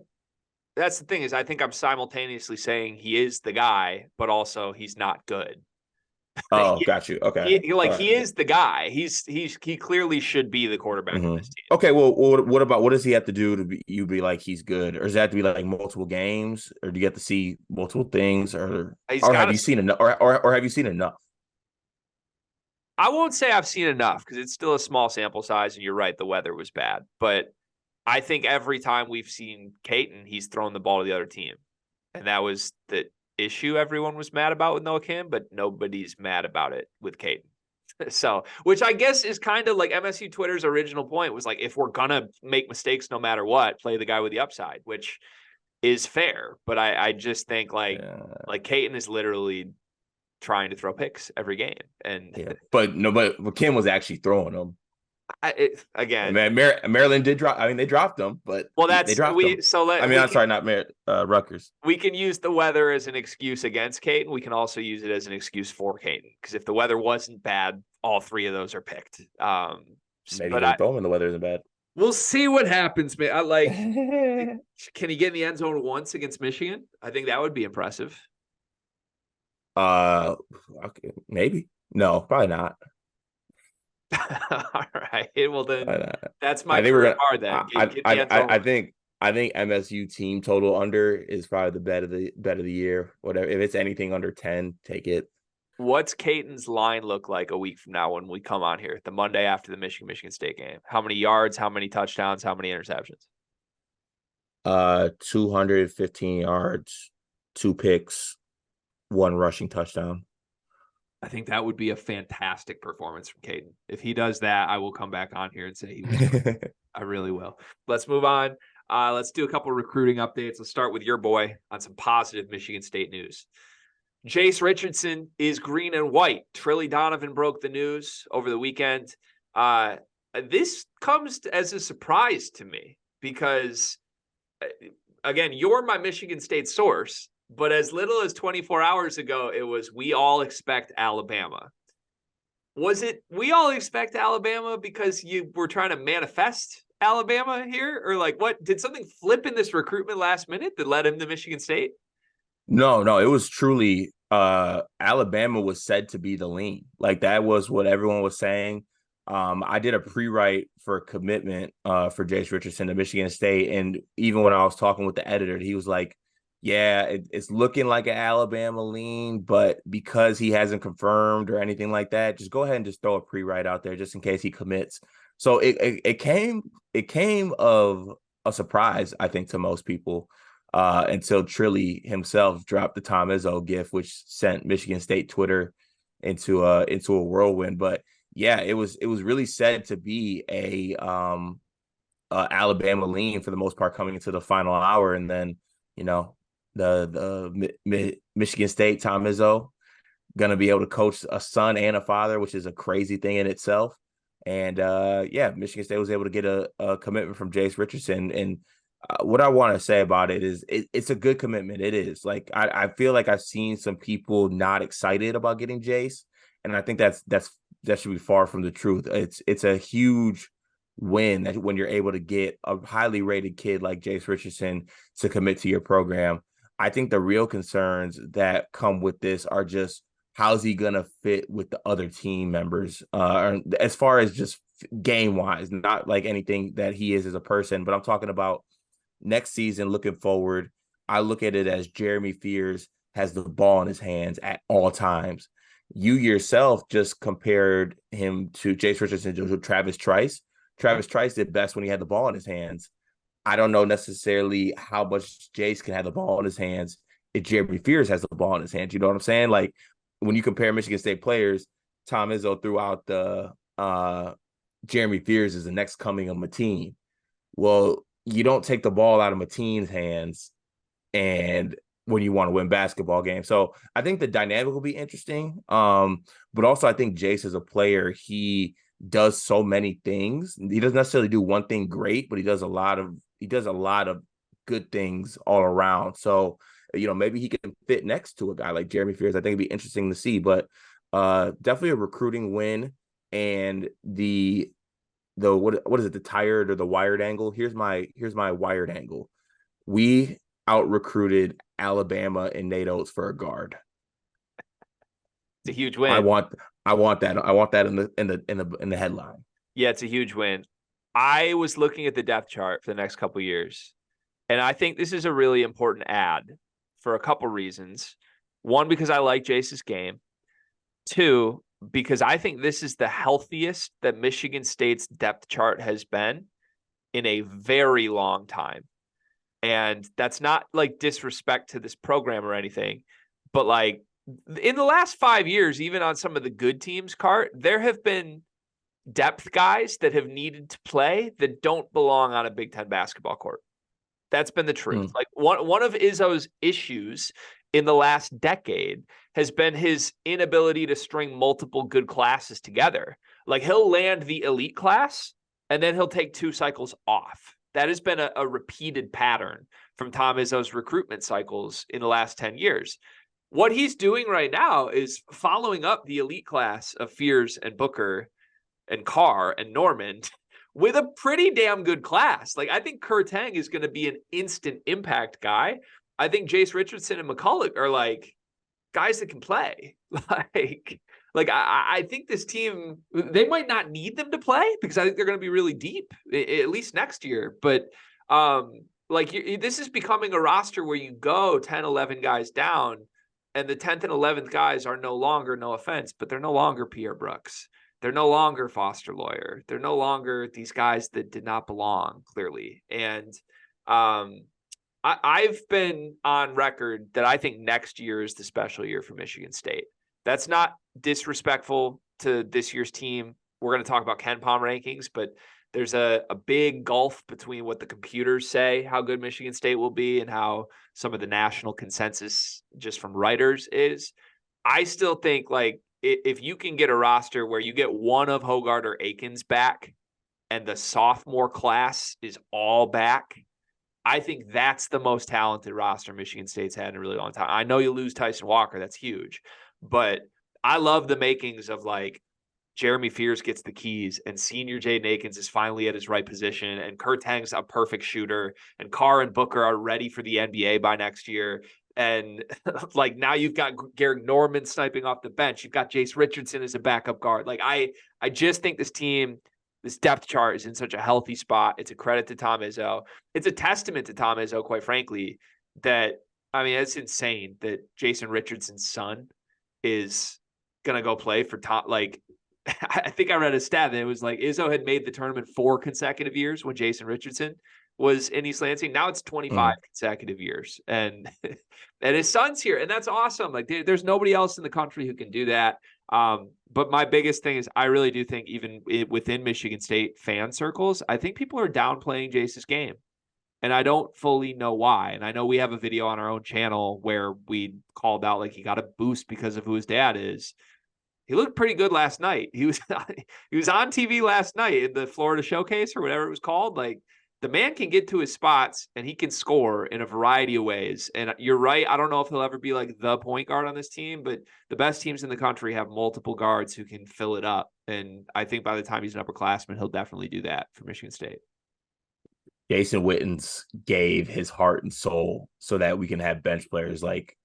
that's the thing is I think I'm simultaneously saying he is the guy, but also he's not good. Oh, got you. Okay. He is the guy. He clearly should be the quarterback of this team. Okay, well, what does he have to do to be like he's good? Or does it have to be like multiple games? Or do you have to see multiple things? Or have you seen enough? Or have you seen enough? I won't say I've seen enough because it's still a small sample size, and you're right, the weather was bad. But I think every time we've seen Caden, he's thrown the ball to the other team. And that was the issue everyone was mad about with Noah Kim, but nobody's mad about it with Caden. So, which I guess is kind of like MSU Twitter's original point was like, if we're going to make mistakes no matter what, play the guy with the upside, which is fair. But I just think like Caden is literally trying to throw picks every game. And but Kim was actually throwing them. Maryland did drop. I mean, they dropped them, but they dropped them. I'm sorry, not Rutgers. We can use the weather as an excuse against Caden. We can also use it as an excuse for Caden because if the weather wasn't bad, all 3 of those are picked. Maybe they throw them and the weather isn't bad. We'll see what happens, man. Can he get in the end zone once against Michigan? I think that would be impressive. Okay, maybe. No, probably not. All right. Well, then that's my card. Then I think MSU team total under is probably the bet of the year. Whatever, if it's anything under 10, take it. What's Caden's line look like a week from now when we come on here, the Monday after the Michigan State game? How many yards? How many touchdowns? How many interceptions? 215 yards, 2 picks, 1 rushing touchdown. I think that would be a fantastic performance from Caden. If he does that, I will come back on here and say he was. I really will. Let's move on. Let's do a couple of recruiting updates. Let's start with your boy on some positive Michigan State news. Jace Richardson is green and white. Trilly Donovan broke the news over the weekend. This comes as a surprise to me because, again, you're my Michigan State source. But as little as 24 hours ago, it was, we all expect Alabama. Was it, we all expect Alabama because you were trying to manifest Alabama here? Or like, what, did something flip in this recruitment last minute that led him to Michigan State? No, it was truly, Alabama was said to be the lean. Like that was what everyone was saying. I did a pre-write for commitment for Jace Richardson to Michigan State. And even when I was talking with the editor, he was like, yeah, it's looking like an Alabama lean, but because he hasn't confirmed or anything like that, just go ahead and just throw a pre-write out there just in case he commits. So it came of a surprise, I think, to most people until Trilly himself dropped the Tom Izzo gif, which sent Michigan State Twitter into a whirlwind. But yeah, it was really said to be a Alabama lean for the most part coming into the final hour, and then the Michigan State Tom Izzo gonna be able to coach a son and a father, which is a crazy thing in itself. And Michigan State was able to get a commitment from Jace Richardson. And what I want to say about it is it's a good commitment. It is like I feel like I've seen some people not excited about getting Jace, and I think that should be far from the truth. It's a huge win that when you're able to get a highly rated kid like Jace Richardson to commit to your program. I think the real concerns that come with this are just how's he gonna fit with the other team members, as far as just game wise, not like anything that he is as a person, but I'm talking about next season looking forward. I look at it as Jeremy Fears has the ball in his hands at all times. You yourself just compared him to Jace Richardson to Travis Trice. Travis Trice did best when he had the ball in his hands. I don't know necessarily how much Jace can have the ball in his hands if Jeremy Fears has the ball in his hands. You know what I'm saying? Like when you compare Michigan State players, Tom Izzo threw out the Jeremy Fears is the next coming of Mateen. Well, you don't take the ball out of Mateen's hands and when you want to win basketball games. So I think the dynamic will be interesting. But also I think Jace as a player, he does so many things. He doesn't necessarily do one thing great, but he does a lot of good things all around. So, maybe he can fit next to a guy like Jeremy Fears. I think it'd be interesting to see, but definitely a recruiting win. And the what is it, the tired or the wired angle? Here's my wired angle. We out recruited Alabama and Nate Oates for a guard. It's a huge win. I want that. I want that in the headline. Yeah, it's a huge win. I was looking at the depth chart for the next couple of years, and I think this is a really important add for a couple reasons. One, because I like Jace's game. Two, because I think this is the healthiest that Michigan State's depth chart has been in a very long time. And that's not like disrespect to this program or anything, but like in the last 5 years, even on some of the good teams' cart, there have been depth guys that have needed to play that don't belong on a Big Ten basketball court. That's been the truth. Like one of Izzo's issues in the last decade has been his inability to string multiple good classes together. Like he'll land the elite class and then he'll take 2 cycles off. That has been a repeated pattern from Tom Izzo's recruitment cycles in the last 10 years. What he's doing right now is following up the elite class of Fears and Booker and Carr and Norman with a pretty damn good class. Like I think Kurtang is going to be an instant impact guy. I think Jace Richardson and McCulloch are like guys that can play. Like I think this team, they might not need them to play because I think they're going to be really deep, at least next year. But this is becoming a roster where you go 10, 11 guys down, and the 10th and 11th guys are no longer, no offense, but they're no longer Pierre Brooks. They're no longer Foster Lawyer. They're no longer these guys that did not belong, clearly. And I've been on record that I think next year is the special year for Michigan State. That's not disrespectful to this year's team. We're going to talk about Kenpom rankings, but there's a big gulf between what the computers say, how good Michigan State will be, and how some of the national consensus just from writers is. I still think like if you can get a roster where you get one of Hoggard or Akins back and the sophomore class is all back, I think that's the most talented roster Michigan State's had in a really long time. I know you lose Tyson Walker. That's huge. But I love the makings of like Jeremy Fears gets the keys and senior Jayden Akins is finally at his right position and Kurtang's a perfect shooter and Carr and Booker are ready for the NBA by next year. And like now you've got Garrick Norman sniping off the bench. You've got Jace Richardson as a backup guard. Like I just think this team, this depth chart is in such a healthy spot. It's a credit to Tom Izzo. It's a testament to Tom Izzo, quite frankly, that, I mean, it's insane that Jason Richardson's son is going to go play for Tom. Like, I think I read a stat that it was like Izzo had made the tournament 4 consecutive years when Jason Richardson was in East Lansing. Now it's 25 consecutive years. And his son's here. And that's awesome. Like there's nobody else in the country who can do that. But my biggest thing is I really do think even within Michigan State fan circles, I think people are downplaying Jace's game. And I don't fully know why. And I know we have a video on our own channel where we called out like he got a boost because of who his dad is. He looked pretty good last night. He was on TV last night in the Florida Showcase or whatever it was called. Like the man can get to his spots and he can score in a variety of ways. And you're right. I don't know if he'll ever be like the point guard on this team, but the best teams in the country have multiple guards who can fill it up. And I think by the time he's an upperclassman, he'll definitely do that for Michigan State. Jason Witten's gave his heart and soul so that we can have bench players like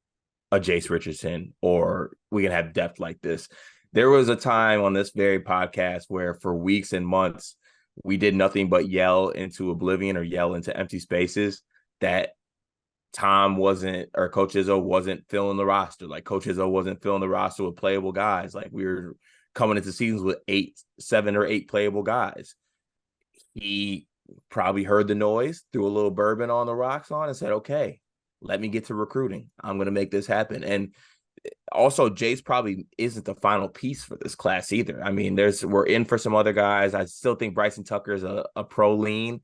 a Jace Richardson, or we can have depth like this. There was a time on this very podcast where for weeks and months, we did nothing but yell into oblivion or yell into empty spaces that Tom wasn't, or Coach Izzo wasn't filling the roster. Like Coach Izzo wasn't filling the roster with playable guys. Like we were coming into seasons with 7 or 8 playable guys. He probably heard the noise, threw a little bourbon on the rocks on and said, okay, let me get to recruiting. I'm going to make this happen. And also Jace probably isn't the final piece for this class either. I mean, we're in for some other guys. I still think Bryson Tucker is a pro lean,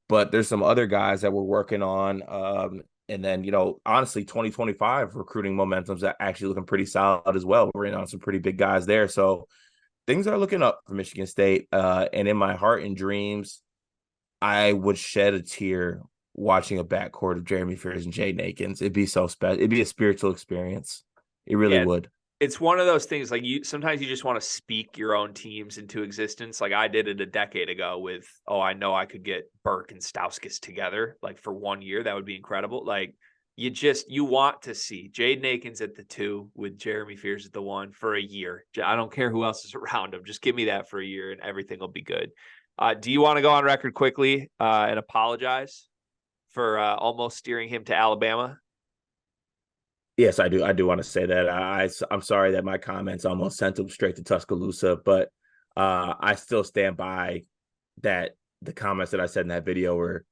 but there's some other guys that we're working on. And then, honestly, 2025 recruiting momentum's actually looking pretty solid as well. We're in on some pretty big guys there. So things are looking up for Michigan State. And in my heart and dreams, I would shed a tear watching a backcourt of Jeremy Fears and Jayden Epps. It'd be so special. It'd be a spiritual experience. It really would. It's one of those things like sometimes you just want to speak your own teams into existence. Like I did it a decade ago with, I know I could get Burke and Stauskas together like for 1 year. That would be incredible. Like you want to see Jayden Epps at the 2 with Jeremy Fears at the 1 for a year. I don't care who else is around him. Just give me that for a year and everything will be good. Do you want to go on record quickly and apologize for almost steering him to Alabama? Yes, I do. I do want to say that. I'm sorry that my comments almost sent him straight to Tuscaloosa, but I still stand by that. The comments that I said in that video were,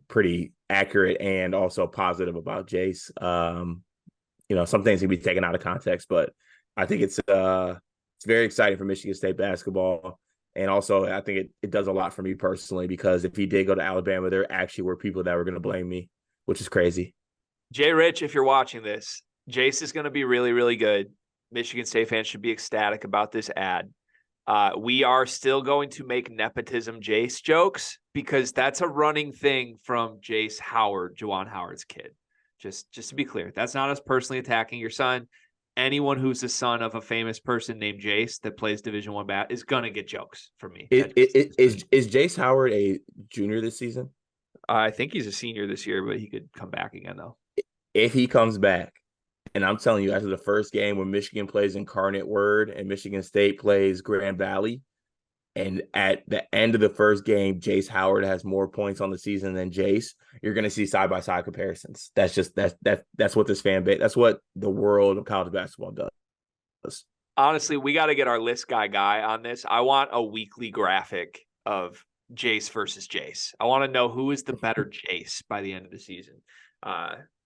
pretty accurate and also positive about Jace. Some things can be taken out of context, but I think it's very exciting for Michigan State basketball. And also, I think it does a lot for me personally, because if he did go to Alabama, there actually were people that were going to blame me, which is crazy. Jay Rich, if you're watching this, Jace is going to be really, really good. Michigan State fans should be ecstatic about this ad. We are still going to make nepotism Jace jokes because that's a running thing from Jace Howard, Juwan Howard's kid. Just to be clear, that's not us personally attacking your son. Anyone who's the son of a famous person named Jace that plays Division I bat is going to get jokes from me. Is Jace Howard a junior this season? I think he's a senior this year, but he could come back again, though. If he comes back, and I'm telling you, after the first game when Michigan plays Incarnate Word and Michigan State plays Grand Valley, and at the end of the first game, Jace Howard has more points on the season than Jace, you're going to see side-by-side comparisons. That's what this fan base, that's what the world of college basketball does. Honestly, we got to get our list guy on this. I want a weekly graphic of Jace versus Jace. I want to know who is the better Jace by the end of the season.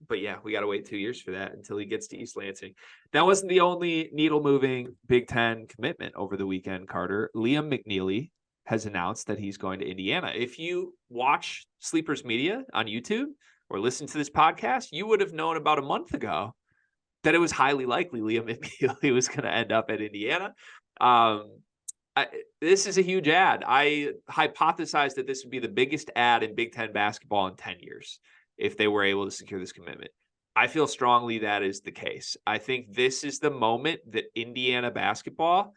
But yeah, we got to wait 2 years for that until he gets to East Lansing. That wasn't the only needle-moving Big Ten commitment over the weekend, Carter. Liam McNeely has announced that he's going to Indiana. If you watch Sleepers Media on YouTube or listen to this podcast, you would have known about a month ago that it was highly likely Liam McNeely was going to end up at Indiana. This is a huge ad. I hypothesized that this would be the biggest ad in Big Ten basketball in 10 years. If they were able to secure this commitment. I feel strongly that is the case. I think this is the moment that Indiana basketball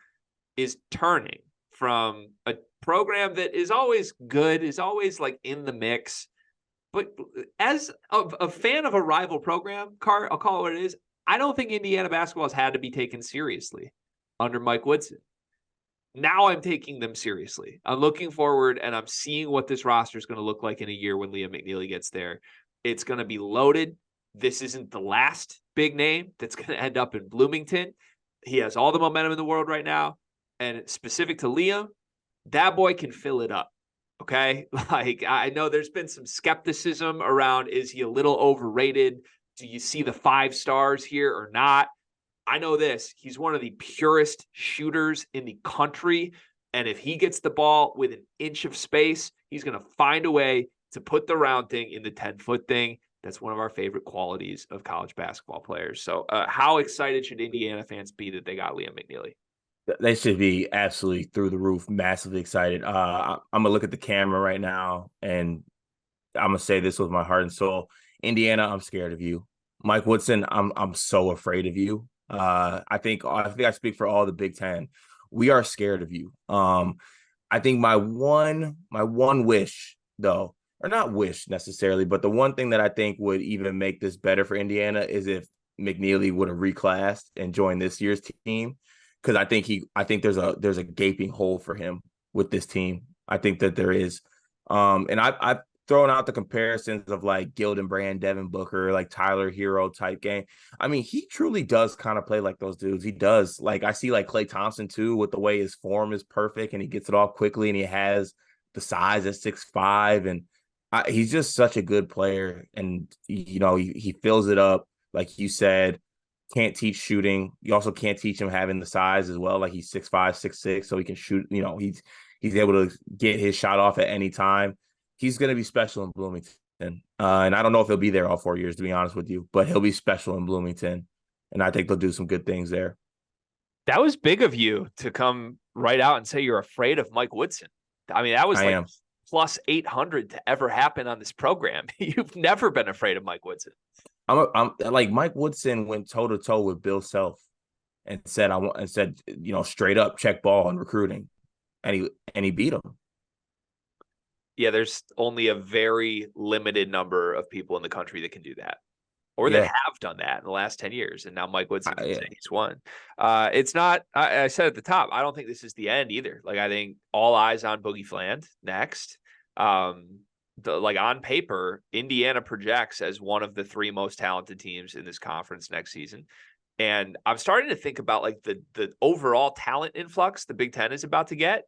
is turning from a program that is always good, is always like in the mix. But as a fan of a rival program, I'll call it what it is, I don't think Indiana basketball has had to be taken seriously under Mike Woodson. Now I'm taking them seriously. I'm looking forward and I'm seeing what this roster is going to look like in a year when Liam McNeely gets there. It's going to be loaded. This isn't the last big name that's going to end up in Bloomington. He has all the momentum in the world right now. And specific to Liam, that boy can fill it up. Okay. Like, I know there's been some skepticism around, is he a little overrated? Do you see the 5 stars here or not? I know this. He's one of the purest shooters in the country. And if he gets the ball with an inch of space, he's going to find a way to put the round thing in the 10-foot thing. That's one of our favorite qualities of college basketball players. So how excited should Indiana fans be that they got Liam McNeely? They should be absolutely through the roof, massively excited. I'm gonna look at the camera right now, and I'm gonna say this with my heart and soul. Indiana, I'm scared of you. Mike Woodson, I'm so afraid of you. I think I speak for all the Big Ten. We are scared of you. I think my one wish though, or not wish necessarily, but the one thing that I think would even make this better for Indiana is if McNeely would have reclassed and joined this year's team. Because I think there's a gaping hole for him with this team. I think that there is. And I've thrown out the comparisons of like Gildenbrand, Devin Booker, like Tyler Hero type game. I mean, he truly does kind of play like those dudes. He does. Like I see like Klay Thompson too, with the way his form is perfect and he gets it off quickly and he has the size at 6'5", and he's just such a good player. And he fills it up like you said. Can't teach shooting. You also can't teach him having the size as well. Like he's 6'5", 6'6", so he can shoot. He's able to get his shot off at any time. He's going to be special in Bloomington. And I don't know if he'll be there all 4 years, to be honest with you, but he'll be special in Bloomington. And I think they'll do some good things there. That was big of you to come right out and say you're afraid of Mike Woodson. I mean, that was like plus 800 to ever happen on this program. You've never been afraid of Mike Woodson. I'm like Mike Woodson went toe to toe with Bill Self and said straight up check ball and recruiting, and he beat him. Yeah, there's only a very limited number of people in the country that can do that, or that have done that in the last 10 years. And now Mike Woodson can say he's won. It's not. I said at the top, I don't think this is the end either. Like I think all eyes on Boogie Fland next. On paper, Indiana projects as one of the three most talented teams in this conference next season. And I'm starting to think about like the overall talent influx the Big Ten is about to get.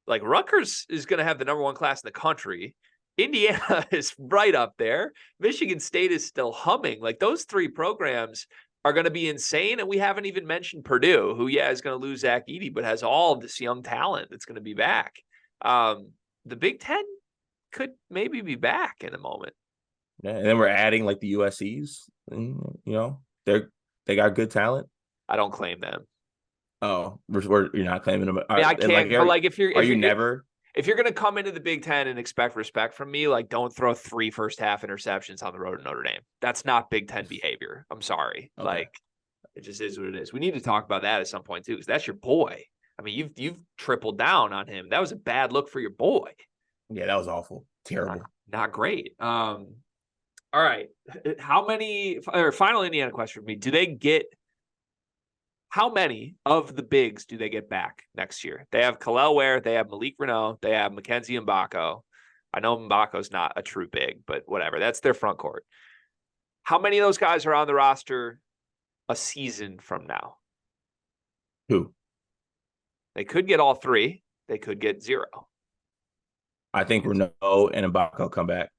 Like Rutgers is going to have the number one class in the country. Indiana is right up there. Michigan State is still humming. Like those three programs are going to be insane. And we haven't even mentioned Purdue, who, is going to lose Zach Edey, but has all of this young talent that's going to be back. The Big Ten could maybe be back in a moment. Yeah, and then we're adding like the USCs. They got good talent. I don't claim them. Oh, you're not claiming them. I can't. But like, if you're going to come into the Big Ten and expect respect from me, like don't throw 3 first half interceptions on the road to Notre Dame. That's not Big Ten behavior. I'm sorry. Okay. Like it just is what it is. We need to talk about that at some point too, because that's your boy. I mean, you've tripled down on him. That was a bad look for your boy. Yeah, that was awful. Terrible. Not great. All right. Final Indiana question for me. How many of the bigs do they get back next year? They have Kalel Ware, they have Malik Renault, they have Mackenzie Mbako. I know Mbako's not a true big, but whatever. That's their front court. How many of those guys are on the roster a season from now? Who? They could get all 3. They could get 0. I think Renault and Mbako come back.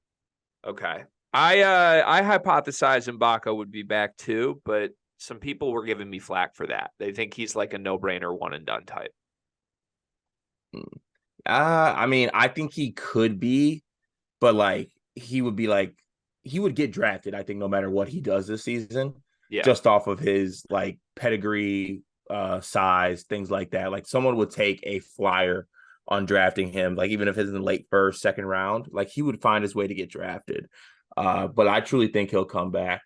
Okay. I hypothesize Mbako would be back too, but some people were giving me flack for that. They think he's like a no-brainer one and done type. I mean, I think he could be, but like he would get drafted, I think, no matter what he does this season. Yeah. Just off of his like pedigree, size, things like that. Like someone would take a flyer on drafting him, like even if it's in the late first, second round, like he would find his way to get drafted. But I truly think he'll come back.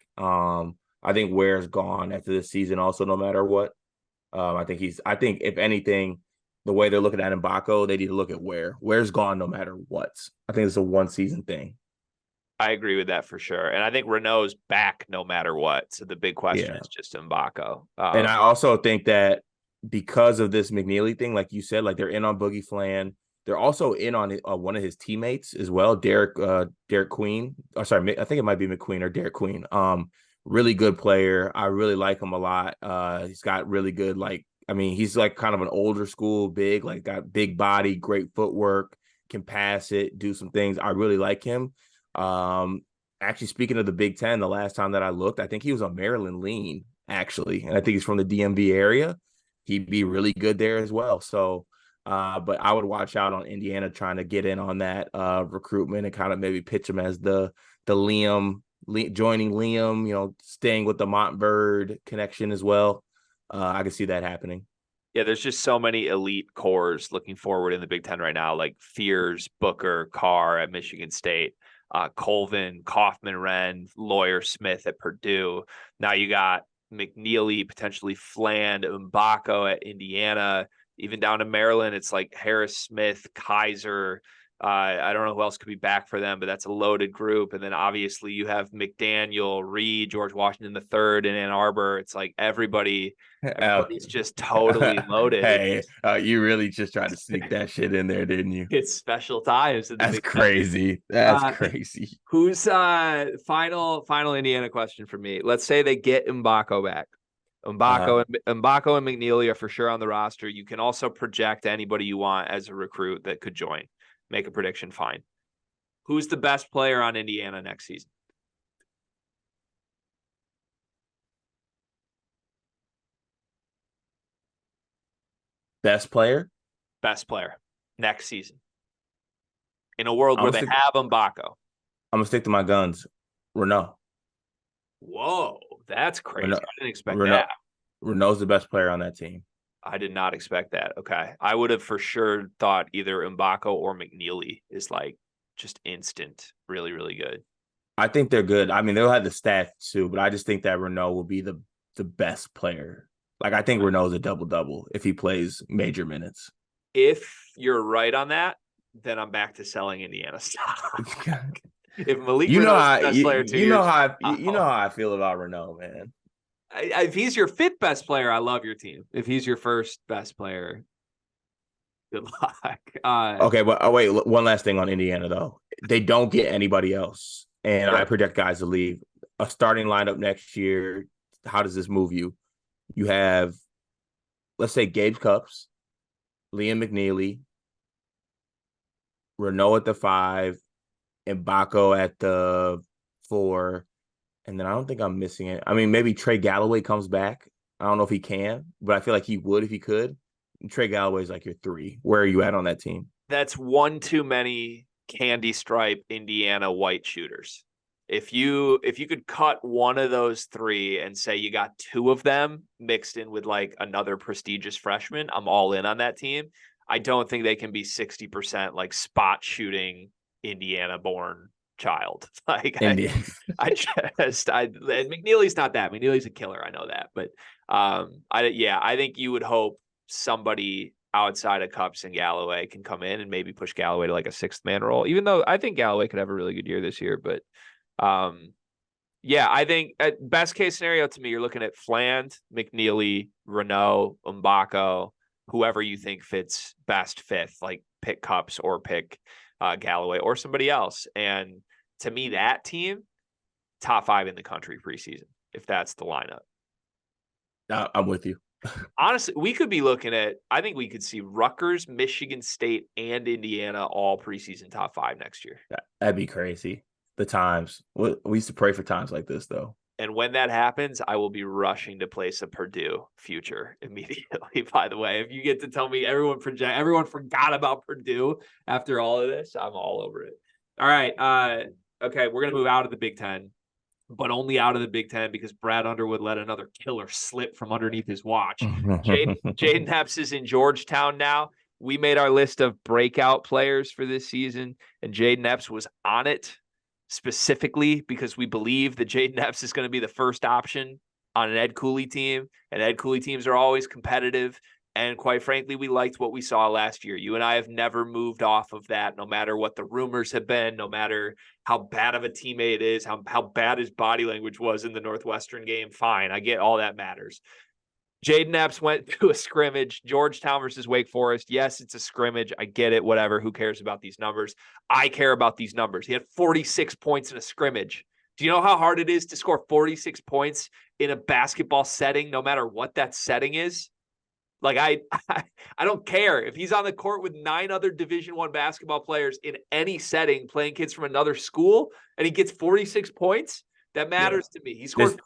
I think Ware's gone after this season also, no matter what. I think if anything, the way they're looking at Mbako, they need to look at Ware. Ware's gone no matter what. I think it's a one season thing. I agree with that for sure. And I think Renault's back no matter what. So the big question is just Mbako. And I also think that because of this McNeely thing, like you said, like they're in on Boogie Fland. They're also in on one of his teammates as well, Derek Queen. Oh, sorry, I think it might be McQueen or Derek Queen. Really good player. I really like him a lot. He's got really good, he's like kind of an older school big, like got big body, great footwork, can pass it, do some things. I really like him. Actually, speaking of the Big Ten, the last time that I looked, I think he was on Maryland lean, actually. And I think he's from the DMV area. He'd be really good there as well. So, but I would watch out on Indiana trying to get in on that recruitment and kind of maybe pitch him as the Liam, joining Liam, staying with the Montbird connection as well. I can see that happening. Yeah, there's just so many elite cores looking forward in the Big Ten right now, like Fears, Booker, Carr at Michigan State, Colvin, Kaufman, Wren, Lawyer, Smith at Purdue. Now you got McNeely, potentially Fland, Mbako at Indiana, even down to Maryland. It's like Harris, Smith, Kaiser. I don't know who else could be back for them, but that's a loaded group. And then obviously you have McDaniel, Reed, George Washington III in Ann Arbor. It's like everybody's just totally loaded. Hey, you really just tried to sneak that shit in there, didn't you? It's special times. That's crazy. That's crazy. Who's final Indiana question for me? Let's say they get Mbako back. Mbako and McNeely are for sure on the roster. You can also project anybody you want as a recruit that could join. Make a prediction, fine. Who's the best player on Indiana next season? Best player? Best player next season. In a world where they have Mbako. I'm going to stick to my guns. Renault. Whoa, that's crazy. I didn't expect that. Renault's the best player on that team. I did not expect that. Okay. I would have for sure thought either Mbako or McNeely is like just instant, really, really good. I think they're good. I mean, they'll have the stats too, but I just think that Renault will be the best player. Like, I think Renault's a double-double if he plays major minutes. If you're right on that, then I'm back to selling Indiana stock. If Malik Renault's best player you know how I feel about Renault, man. If he's your fifth best player, I love your team. If he's your first best player, good luck. Okay, but wait, one last thing on Indiana, though. They don't get anybody else, and I predict guys to leave. A starting lineup next year, how does this move you? You have, let's say, Gabe Cupps, Liam McNeely, Renault at the 5, and Mbako at the 4. And then I don't think I'm missing it. I mean, maybe Trey Galloway comes back. I don't know if he can, but I feel like he would if he could. And Trey Galloway's like your 3. Where are you at on that team? That's one too many candy stripe Indiana white shooters. If you could cut one of those 3 and say you got 2 of them mixed in with like another prestigious freshman, I'm all in on that team. I don't think they can be 60% like spot shooting Indiana born child. Like and McNeely's not that. McNeely's a killer. I know that, but I think you would hope somebody outside of Cupps and Galloway can come in and maybe push Galloway to like a 6th man role, even though I think Galloway could have a really good year this year. But I think at best case scenario to me, you're looking at Fland, McNeely, Renault, Mbako, whoever you think fits best 5th, like pick Cupps or pick Galloway or somebody else. And to me, that team, top 5 in the country preseason, if that's the lineup. I'm with you. Honestly, we could be looking at, I think we could see Rutgers, Michigan State, and Indiana all preseason top 5 next year. That'd be crazy. The times. We used to pray for times like this, though. And when that happens, I will be rushing to place a Purdue future immediately, by the way. If you get to tell me everyone forgot about Purdue after all of this, I'm all over it. All right. Okay, we're going to move out of the Big Ten, but only out of the Big Ten because Brad Underwood let another killer slip from underneath his watch. Jayden Epps is in Georgetown now. We made our list of breakout players for this season, and Jayden Epps was on it specifically because we believe that Jayden Epps is going to be the first option on an Ed Cooley team, and Ed Cooley teams are always competitive. And quite frankly, we liked what we saw last year. You and I have never moved off of that, no matter what the rumors have been, no matter how bad of a teammate it is, how bad his body language was in the Northwestern game. Fine, I get all that matters. Jayden Epps went to a scrimmage, Georgetown versus Wake Forest. Yes, it's a scrimmage. I get it. Whatever. Who cares about these numbers? I care about these numbers. He had 46 points in a scrimmage. Do you know how hard it is to score 46 points in a basketball setting, no matter what that setting is? Like, I don't care if he's on the court with 9 other Division I basketball players in any setting playing kids from another school and he gets 46 points. That matters to me. He scored.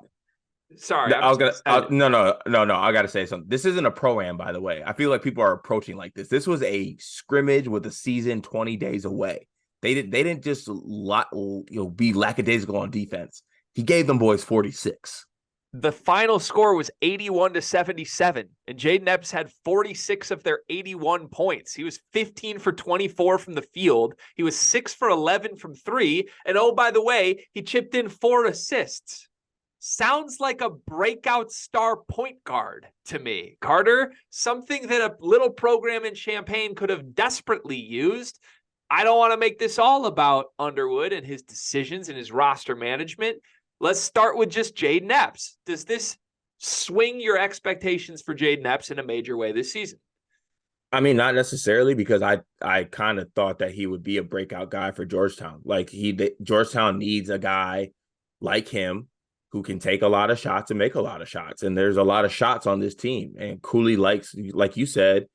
Sorry. No, I got to say something. This isn't a pro-am, by the way. I feel like people are approaching like this. This was a scrimmage with a season 20 days away. They didn't just be lackadaisical on defense. He gave them boys 46. The final score was 81-77, and Jayden Epps had 46 of their 81 points. He was 15 for 24 from the field. He was 6 for 11 from three. And oh, by the way, he chipped in 4 assists. Sounds like a breakout star point guard to me. Carter, something that a little program in Champaign could have desperately used. I don't want to make this all about Underwood and his decisions and his roster management. Let's start with just Jayden Epps. Does this swing your expectations for Jayden Epps in a major way this season? I mean, not necessarily, because I kind of thought that he would be a breakout guy for Georgetown. Like Georgetown needs a guy like him who can take a lot of shots and make a lot of shots. And there's a lot of shots on this team. And Cooley likes, like you said,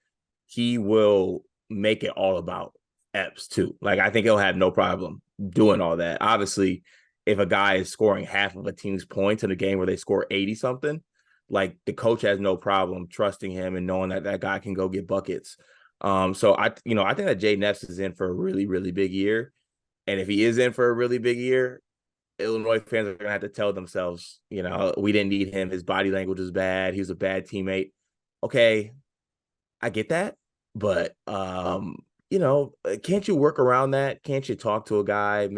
he will make it all about Epps too. Like, I think he'll have no problem doing all that. Obviously, if a guy is scoring half of a team's points in a game where they score 80 something, like, the coach has no problem trusting him and knowing that that guy can go get buckets. So I think that Jayden Epps is in for a really, really big year. And if he is in for a really big year, Illinois fans are going to have to tell themselves, we didn't need him. His body language was bad. He was a bad teammate. Okay, I get that. But, can't you work around that? Can't you talk to a guy?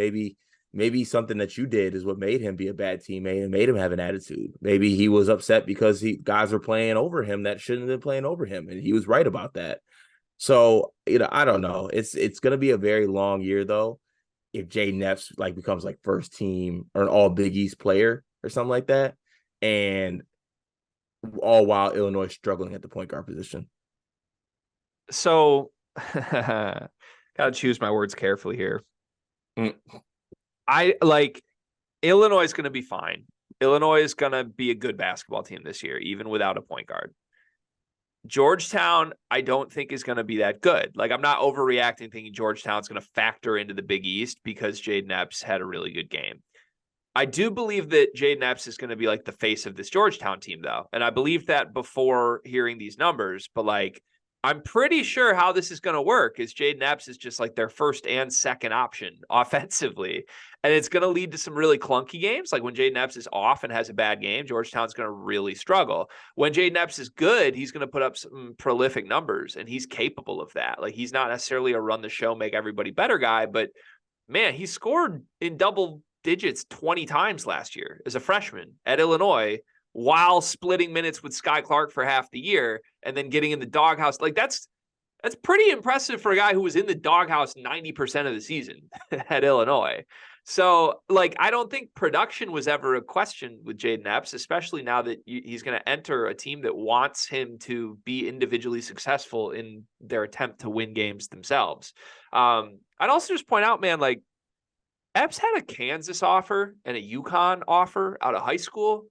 Maybe something that you did is what made him be a bad teammate and made him have an attitude. Maybe he was upset because guys were playing over him that shouldn't have been playing over him, and he was right about that. So, I don't know. It's going to be a very long year, though, if Jayden Epps becomes first team or an all Big East player or something like that, and all while Illinois struggling at the point guard position. So, gotta choose my words carefully here. Illinois is going to be fine. Illinois is going to be a good basketball team this year, even without a point guard. Georgetown, I don't think is going to be that good. I'm not overreacting thinking Georgetown's going to factor into the Big East because Jayden Epps had a really good game. I do believe that Jayden Epps is going to be the face of this Georgetown team, though. And I believe that before hearing these numbers, but I'm pretty sure how this is going to work is Jayden Epps is just their first and second option offensively. And it's going to lead to some really clunky games. When Jayden Epps is off and has a bad game, Georgetown's going to really struggle. When Jayden Epps is good, he's going to put up some prolific numbers, and he's capable of that. He's not necessarily a run the show, make everybody better guy, but man, he scored in double digits 20 times last year as a freshman at Illinois, while splitting minutes with Sky Clark for half the year and then getting in the doghouse. That's pretty impressive for a guy who was in the doghouse 90% of the season at Illinois. So, I don't think production was ever a question with Jayden Epps, especially now that he's going to enter a team that wants him to be individually successful in their attempt to win games themselves. I'd also just point out, man, Epps had a Kansas offer and a UConn offer out of high school.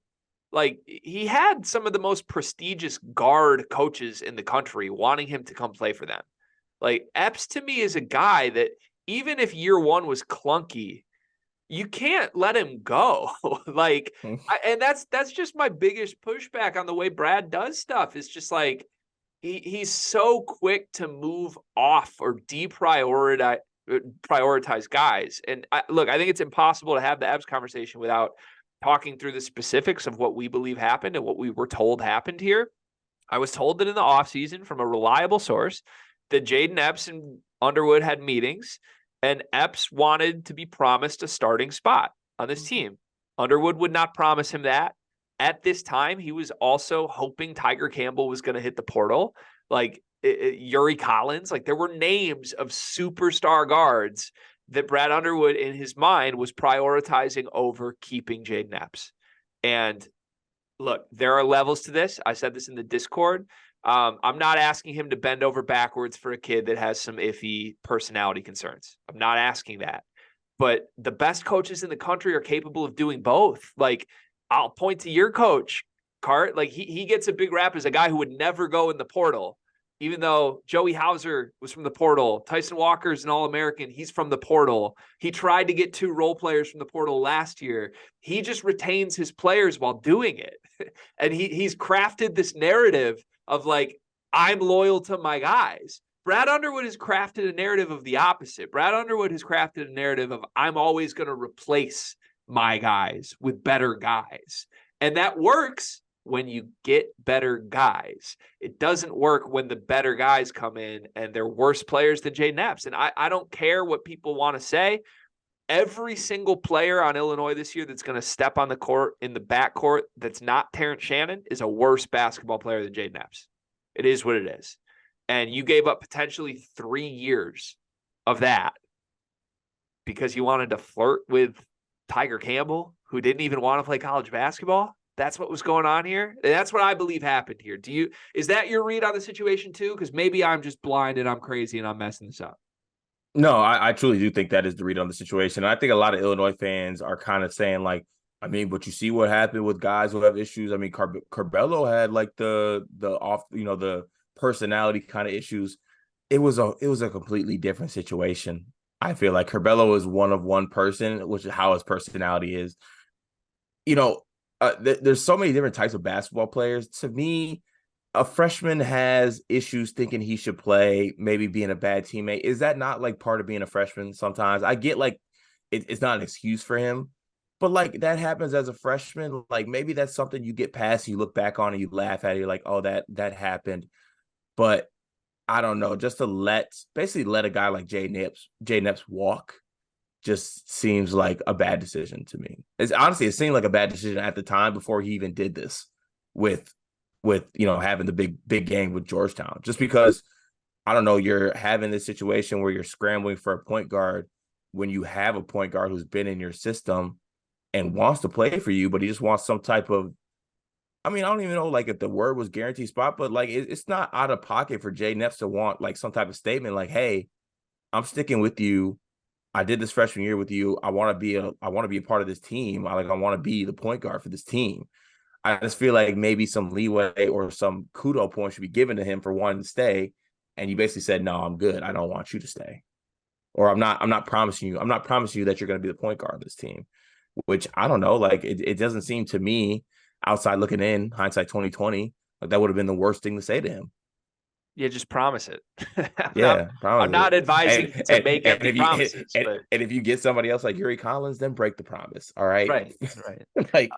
He had some of the most prestigious guard coaches in the country wanting him to come play for them. Epps to me is a guy that even if year one was clunky, you can't let him go. And that's just my biggest pushback on the way Brad does stuff. It's just he's so quick to move off or prioritize guys. And I think it's impossible to have the Epps conversation without talking through the specifics of what we believe happened and what we were told happened here. I was told that in the offseason from a reliable source that Jayden Epps and Underwood had meetings, and Epps wanted to be promised a starting spot on this team. Underwood would not promise him that. At this time, he was also hoping Tiger Campbell was going to hit the portal. Yuri Collins, there were names of superstar guards that Brad Underwood in his mind was prioritizing over keeping Jayden Epps. And look, there are levels to this. I said this in the Discord. I'm not asking him to bend over backwards for a kid that has some iffy personality concerns. I'm not asking that. But the best coaches in the country are capable of doing both. I'll point to your coach, Cart. He gets a big rap as a guy who would never go in the portal. Even though Joey Hauser was from the portal, Tyson Walker's an All-American, he's from the portal. He tried to get 2 role players from the portal last year. He just retains his players while doing it. And he's crafted this narrative of I'm loyal to my guys. Brad Underwood has crafted a narrative of the opposite. Brad Underwood has crafted a narrative of I'm always going to replace my guys with better guys. And that works when you get better guys. It doesn't work when the better guys come in and they're worse players than Jayden Epps. And I don't care what people want to say. Every single player on Illinois this year that's going to step on the court in the backcourt that's not Terrence Shannon is a worse basketball player than Jayden Epps. It is what it is. And you gave up potentially 3 years of that because you wanted to flirt with Tiger Campbell, who didn't even want to play college basketball. That's what was going on here. And that's what I believe happened here. Is that your read on the situation too? Because maybe I'm just blind and I'm crazy and I'm messing this up. No, I truly do think that is the read on the situation. And I think a lot of Illinois fans are kind of saying, like, I mean, but you see what happened with guys who have issues. I mean, Carbello had like the off, the personality kind of issues. It was a completely different situation. I feel like Carbello is one of one person, which is how his personality is. There's so many different types of basketball players. To me, a freshman has issues thinking he should play, maybe being a bad teammate. Is that not like part of being a freshman sometimes? I get like it's not an excuse for him, but like that happens as a freshman. Like maybe that's something you get past, you look back on and you laugh at it. You're like, oh, that happened. But I don't know, just to basically let a guy like Jayden Epps walk just seems like a bad decision to me. It seemed like a bad decision at the time before he even did this with having the big game with Georgetown, just because I don't know, you're having this situation where you're scrambling for a point guard when you have a point guard who's been in your system and wants to play for you, but he just wants some type of, I mean, I don't even know like if the word was guaranteed spot, but like it's not out of pocket for Jayden Epps to want like some type of statement like, hey, I'm sticking with you. I did this freshman year with you. I want to be a part of this team. I want to be the point guard for this team. I just feel like maybe some leeway or some kudo points should be given to him for wanting to stay. And you basically said, no, I'm good. I don't want you to stay. Or I'm not promising you that you're going to be the point guard of this team, which I don't know. Like it doesn't seem to me, outside looking in, hindsight 2020, like that would have been the worst thing to say to him. Yeah, just promise it. I'm not advising to make empty promises. And if you get somebody else like Yuri Collins, then break the promise. All right. Right. Like,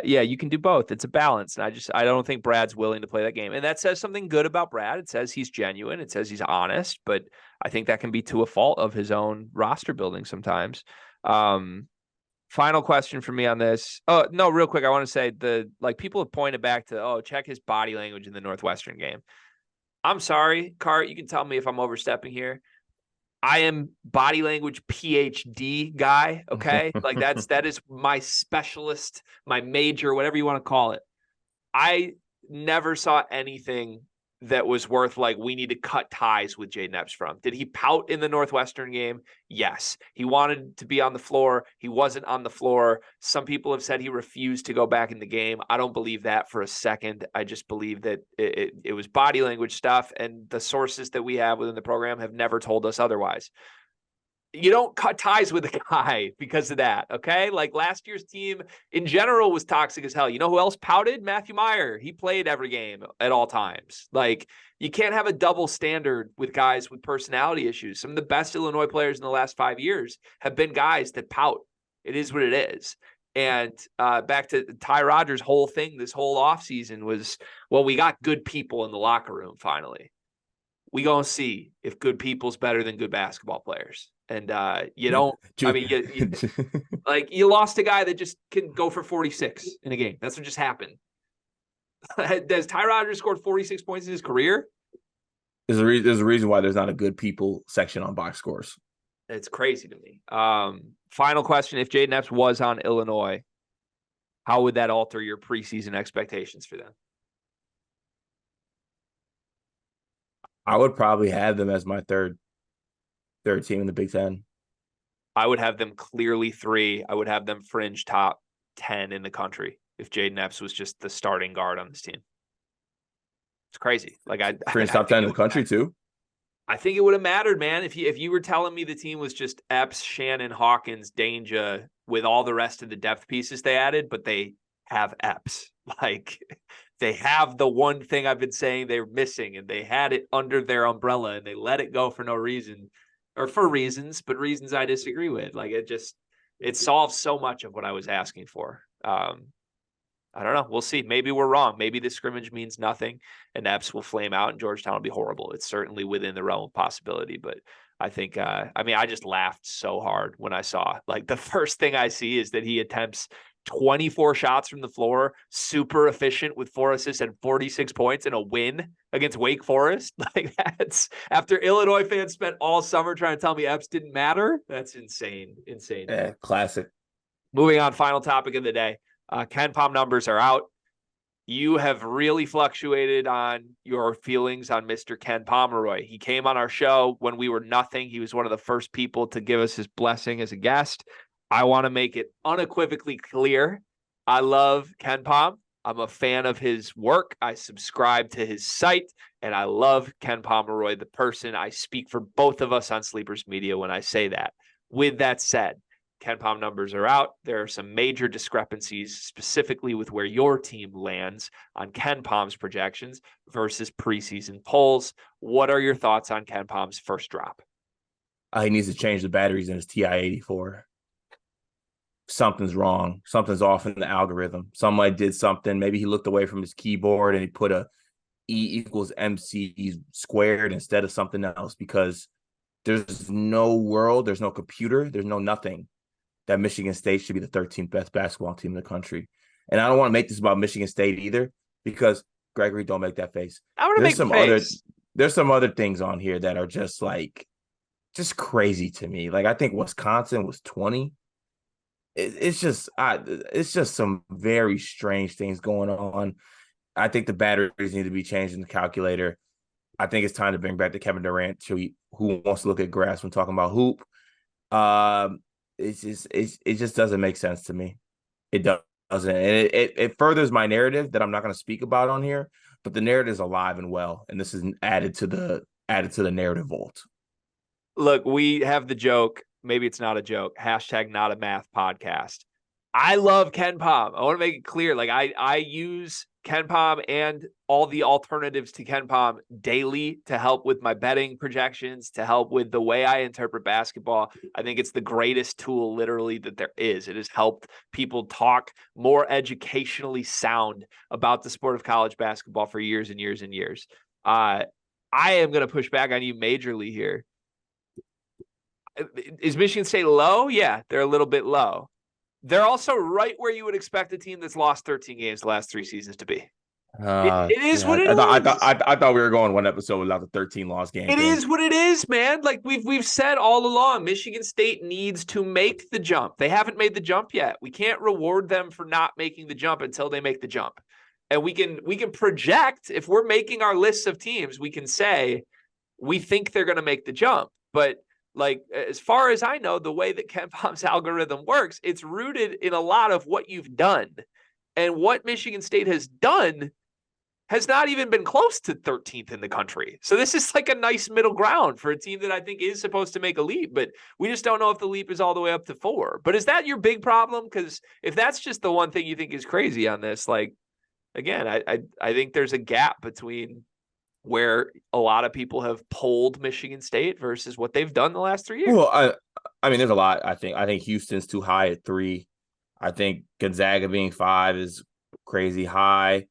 yeah, you can do both. It's a balance. And I don't think Brad's willing to play that game. And that says something good about Brad. It says he's genuine. It says he's honest, but I think that can be to a fault of his own roster building sometimes. Final question for me on this. Oh, no, real quick. I want to say people have pointed back to, check his body language in the Northwestern game. I'm sorry, Cart, you can tell me if I'm overstepping here. I am body language PhD guy, okay? Like that is my specialist, my major, whatever you want to call it. I never saw anything that was worth like we need to cut ties with Jayden Epps from. Did he pout in the Northwestern game? Yes. He wanted to be on the floor. He wasn't on the floor. Some people have said he refused to go back in the game. I don't believe that for a second. I just believe that it was body language stuff, and the sources that we have within the program have never told us otherwise. You don't cut ties with a guy because of that, okay? Like last year's team in general was toxic as hell. You know who else pouted? Matthew Meyer. He played every game at all times. Like you can't have a double standard with guys with personality issues. Some of the best Illinois players in the last 5 years have been guys that pout. It is what it is. And back to Ty Rodgers' whole thing this whole offseason was, well, we got good people in the locker room finally. We gonna see if good people's better than good basketball players. And you don't. I mean, you lost a guy that just can go for 46 in a game. That's what just happened. Does Ty Rodgers scored 46 points in his career? There's a reason why there's not a good people section on box scores. It's crazy to me. Final question: if Jayden Epps was on Illinois, how would that alter your preseason expectations for them? I would probably have them as my third team in the Big Ten. I would have them clearly 3. I would have them fringe top 10 in the country if Jayden Epps was just the starting guard on this team. It's crazy. Like fringe top 10 in the country too. I think it would have mattered, man. If you were telling me the team was just Epps, Shannon, Hawkins, Danger with all the rest of the depth pieces they added, but they have Epps. Like they have the one thing I've been saying they're missing, and they had it under their umbrella and they let it go for no reason, or for reasons, but reasons I disagree with. Like it solves so much of what I was asking for. I don't know. We'll see. Maybe we're wrong. Maybe the scrimmage means nothing and Epps will flame out and Georgetown will be horrible. It's certainly within the realm of possibility, but I think, I just laughed so hard when I saw, like, the first thing I see is that he attempts 24 shots from the floor, super efficient with 4 assists and 46 points in a win against Wake Forest. Like, that's after Illinois fans spent all summer trying to tell me Epps didn't matter. That's insane. Insane. Yeah, classic. Moving on, final topic of the day. Kenpom numbers are out. You have really fluctuated on your feelings on Mr. Ken Pomeroy. He came on our show when we were nothing. He was one of the first people to give us his blessing as a guest. I want to make it unequivocally clear. I love Kenpom. I'm a fan of his work. I subscribe to his site, and I love Ken Pomeroy, the person. I speak for both of us on Sleepers Media when I say that. With that said, Kenpom numbers are out. There are some major discrepancies, specifically with where your team lands on Kenpom's projections versus preseason polls. What are your thoughts on Kenpom's first drop? He needs to change the batteries in his TI-84. Something's wrong. Something's off in the algorithm. Somebody did something. Maybe he looked away from his keyboard and he put a E equals MC squared instead of something else, because there's no world, there's no computer, there's no nothing that Michigan State should be the 13th best basketball team in the country. And I don't want to make this about Michigan State either, because Gregory, don't make that face. I want to make some face. There's some other things on here that are just crazy to me. Like, I think Wisconsin was 20. It's just some very strange things going on. I think the batteries need to be changed in the calculator. I think it's time to bring back the Kevin Durant tweet, who wants to look at grass when talking about hoop. It just doesn't make sense to me. It doesn't, and it furthers my narrative that I'm not going to speak about on here. But the narrative is alive and well, and this is added to the narrative vault. Look, we have the joke. Maybe it's not a joke. # not a math podcast. I love Kenpom. I want to make it clear. Like, I use Kenpom and all the alternatives to Kenpom daily to help with my betting projections, to help with the way I interpret basketball. I think it's the greatest tool literally that there is. It has helped people talk more educationally sound about the sport of college basketball for years and years and years. I am going to push back on you majorly here. Is Michigan State low? Yeah, they're a little bit low. They're also right where you would expect a team that's lost 13 games the last 3 seasons to be. It is what it is. I thought we were going one episode without the 13 lost game. It is what it is, man. Like we've said all along, Michigan State needs to make the jump. They haven't made the jump yet. We can't reward them for not making the jump until they make the jump. And we can project, if we're making our lists of teams, we can say we think they're going to make the jump. But like, as far as I know, the way that Kenpom's algorithm works, it's rooted in a lot of what you've done. And what Michigan State has done has not even been close to 13th in the country. So this is like a nice middle ground for a team that I think is supposed to make a leap, but we just don't know if the leap is all the way up to 4. But is that your big problem? Because if that's just the one thing you think is crazy on this, like, again, I think there's a gap between where a lot of people have polled Michigan State versus what they've done the last 3 years. Well, I mean, there's a lot. I think Houston's too high at 3. I think Gonzaga being 5 is crazy high.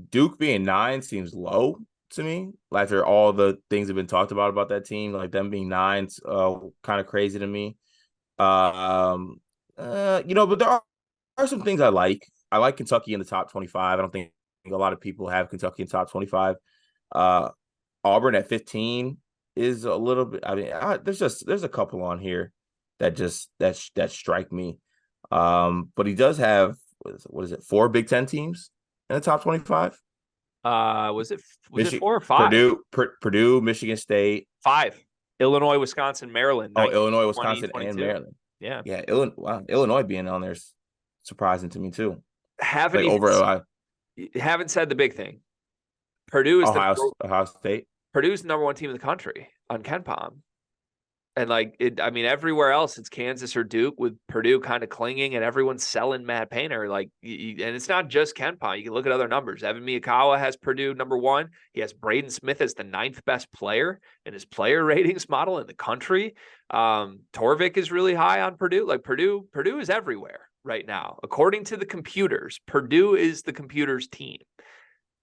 Duke being 9 seems low to me. Like, after all the things have been talked about that team, like them being 9's kind of crazy to me. But there are some things I like. I like Kentucky in the top 25. I don't think a lot of people have Kentucky in top 25. Auburn at 15 is a little bit. I mean, there's a couple on here that strike me. But he does have what is it? 4 Big Ten teams in the top 25. Was it 4 or 5? Purdue, Michigan State, 5. Illinois, Wisconsin, Maryland. Illinois, Wisconsin, and Maryland. Yeah. Illinois being on there is surprising to me too. Haven't said the big thing. Purdue is Ohio State. Purdue's the number 1 team in the country on Kenpom. And everywhere else it's Kansas or Duke, with Purdue kind of clinging and everyone's selling Matt Painter. And it's not just Kenpom. You can look at other numbers. Evan Miyakawa has Purdue number 1. He has Braden Smith as the 9th best player in his player ratings model in the country. Torvik is really high on Purdue. Like Purdue is everywhere. right now. According to the computers, Purdue is the computers team.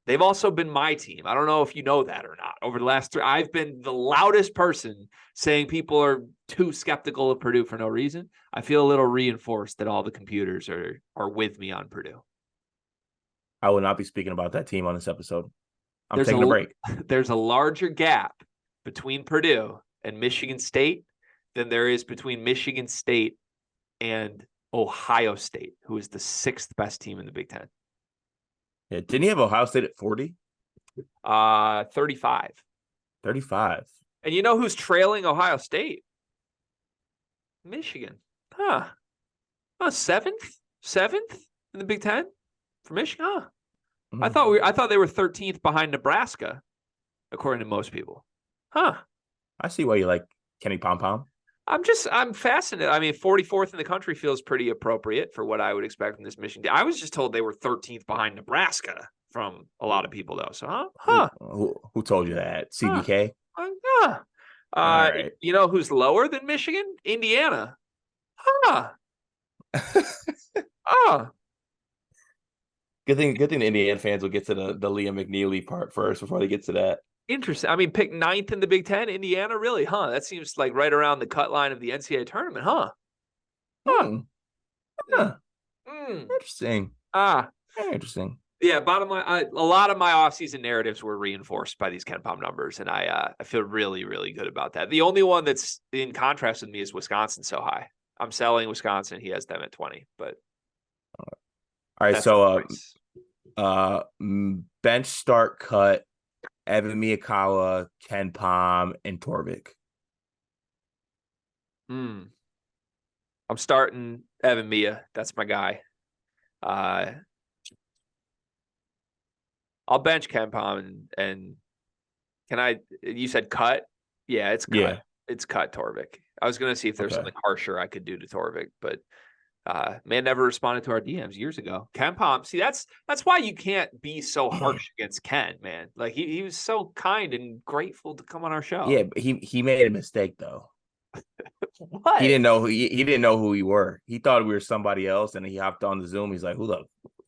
They've also been my team. I don't know if you know that or not. Over the last 3, I've been the loudest person saying people are too skeptical of Purdue for no reason. I feel a little reinforced that all the computers are with me on Purdue. I will not be speaking about that team on this episode. I'm There's taking a break. There's a larger gap between Purdue and Michigan State than there is between Michigan State and Ohio State, who is the 6th best team in the Big Ten. Yeah, didn't he have Ohio State at 40? 35. 35. And you know who's trailing Ohio State? Michigan. Huh. 7th in the Big Ten for Michigan. Huh. Mm-hmm. I thought they were 13th behind Nebraska, according to most people. Huh. I see why you like Kenny Pom. I'm fascinated. I mean, 44th in the country feels pretty appropriate for what I would expect from this Michigan team. I was just told they were 13th behind Nebraska from a lot of people, though. So, Who told you that? CBK? All right. You know who's lower than Michigan? Indiana. Huh. Good thing the Indiana fans will get to the Liam McNeely part first before they get to that. Interesting. I mean, pick 9th in the Big Ten, Indiana, really? Huh. That seems like right around the cut line of the NCAA tournament, huh? Interesting. Very interesting. Yeah, bottom line, a lot of my offseason narratives were reinforced by these Kenpom numbers, and I feel really, really good about that. The only one that's in contrast with me is Wisconsin so high. I'm selling Wisconsin. He has them at 20, but all right. So bench start cut, Evan Miyakawa, Kenpom, and Torvik. I'm starting Evan Mia. That's my guy. I'll bench Kenpom and you said cut? Yeah, it's cut. Yeah. It's cut Torvik. I was going to see if there's something harsher I could do to Torvik, but man never responded to our DMs years ago. Kenpom, see, that's why you can't be so harsh against Ken, man. Like he was so kind and grateful to come on our show. Yeah, but he made a mistake though. What? He didn't know who we were. He thought we were somebody else, and he hopped on the Zoom. He's like, "Who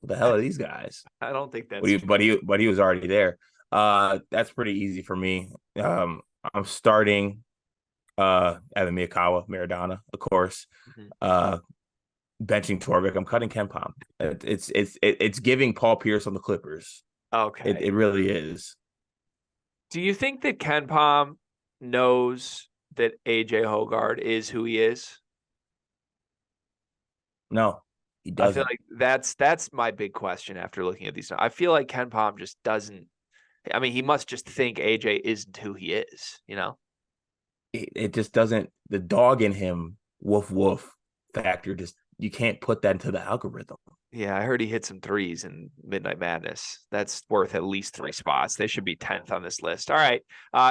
the hell are these guys?" I don't think that's but he was already there. That's pretty easy for me. I'm starting Evan Miyakawa, Maradona, of course. Benching Torvik. I'm cutting Kenpom. It's giving Paul Pierce on the Clippers. Okay. It really is. Do you think that Kenpom knows that AJ Hoggard is who he is? No, he doesn't. I feel like that's my big question after looking at these. I feel like Kenpom just doesn't. I mean, he must just think AJ isn't who he is, you know? It just doesn't. The dog in him, woof woof factor, just you can't put that into the algorithm. Yeah, I heard he hit some threes in Midnight Madness. That's worth at least 3 spots. They should be 10th on this list. All right.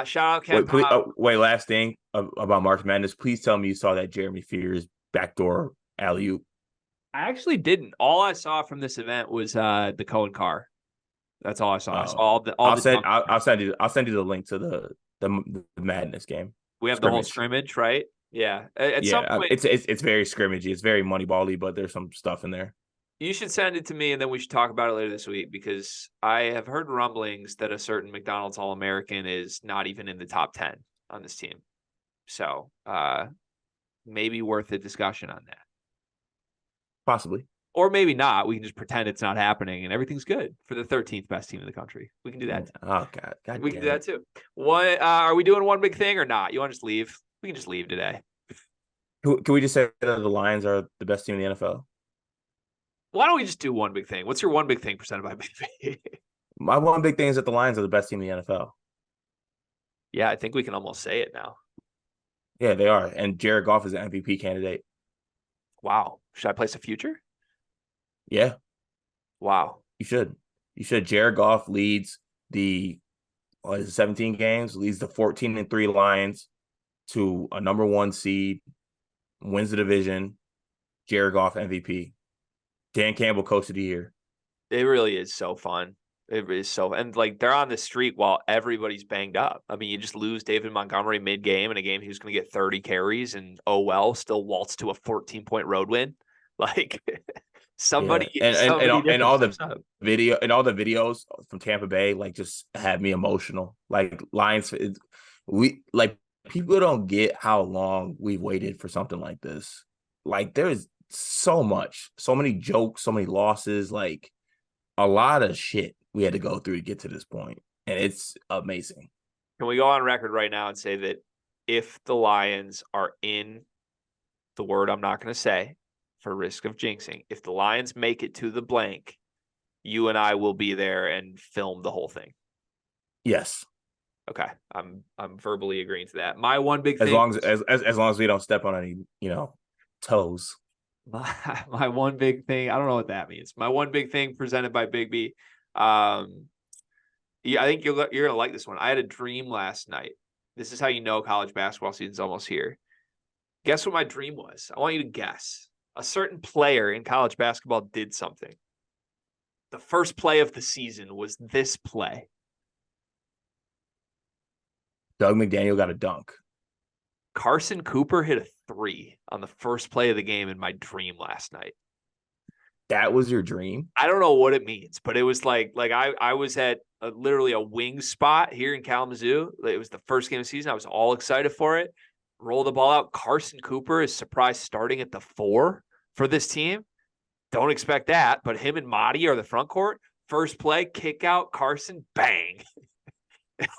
Shout out Kenpom. Wait, last thing about March Madness. Please tell me you saw that Jeremy Fears backdoor alley-oop. I actually didn't. All I saw from this event was the Cohen car. That's all I saw. I'll send you the link to the Madness game. We have the whole scrimmage, right? Yeah. At some point, it's very scrimmagey. It's very moneyball-y, but there's some stuff in there. You should send it to me, and then we should talk about it later this week, because I have heard rumblings that a certain McDonald's All-American is not even in the top 10 on this team. So maybe worth a discussion on that. Possibly. Or maybe not. We can just pretend it's not happening and everything's good for the 13th best team in the country. We can do that. Oh, God. We can do that too. What are we doing one big thing or not? You want to just leave? We can just leave today. Can we just say that the Lions are the best team in the NFL? Why don't we just do one big thing? What's your one big thing presented by BP? My one big thing is that the Lions are the best team in the NFL. Yeah, I think we can almost say it now. Yeah, they are. And Jared Goff is an MVP candidate. Wow. Should I place a future? Yeah. Wow. You should. Jared Goff leads the 17 games, leads the 14-3 Lions to a number 1 seed, wins the division. Jared Goff MVP. Dan Campbell coach of the year. It really is so fun. It is so, and like they're on the streak while everybody's banged up. I mean, you just lose David Montgomery mid-game in a game he was going to get 30 carries, and still waltz to a 14-point road win. Like Yeah, somebody, and somebody and different all the steps up. video and all the videos from Tampa Bay like just had me emotional. Like Lions, we like people don't get how long we've waited for something like this. Like there's so much, so many jokes, so many losses, like a lot of shit we had to go through to get to this point, and it's amazing. Can we go on record right now and say that if the Lions are in the word I'm not going to say for risk of jinxing, if the Lions make it to the blank, you and I will be there and film the whole thing. Yes, Okay, I'm verbally agreeing to that. My one big as thing, long as long as we don't step on any toes. my one big thing, I don't know what that means. My one big thing presented by Big B. Yeah, I think you're gonna like this one. I had a dream last night. This is how you know college basketball season's almost here. Guess what my dream was? I want you to guess. A certain player in college basketball did something. The first play of the season was this play. Doug McDaniel got a dunk. Carson Cooper hit a 3 on the first play of the game in my dream last night. That was your dream? I don't know what it means, but it was like I was at literally a wing spot here in Kalamazoo. It was the first game of the season. I was all excited for it. Roll the ball out. Carson Cooper is surprised starting at the 4 for this team. Don't expect that, but him and Mahdi are the front court. First play, kick out, Carson, bang.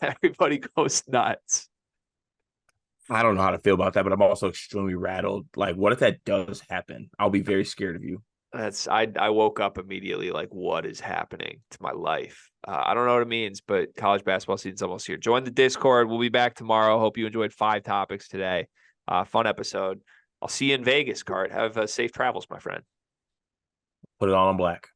Everybody goes nuts. I don't know how to feel about that, but I'm also extremely rattled. Like, what if that does happen? I'll be very scared of you. I woke up immediately like, what is happening to my life? I don't know what it means, but college basketball season's almost here. Join the Discord. We'll be back tomorrow. Hope you enjoyed 5 topics today. Fun episode. I'll see you in Vegas, Cart. Have safe travels, my friend. Put it all on black.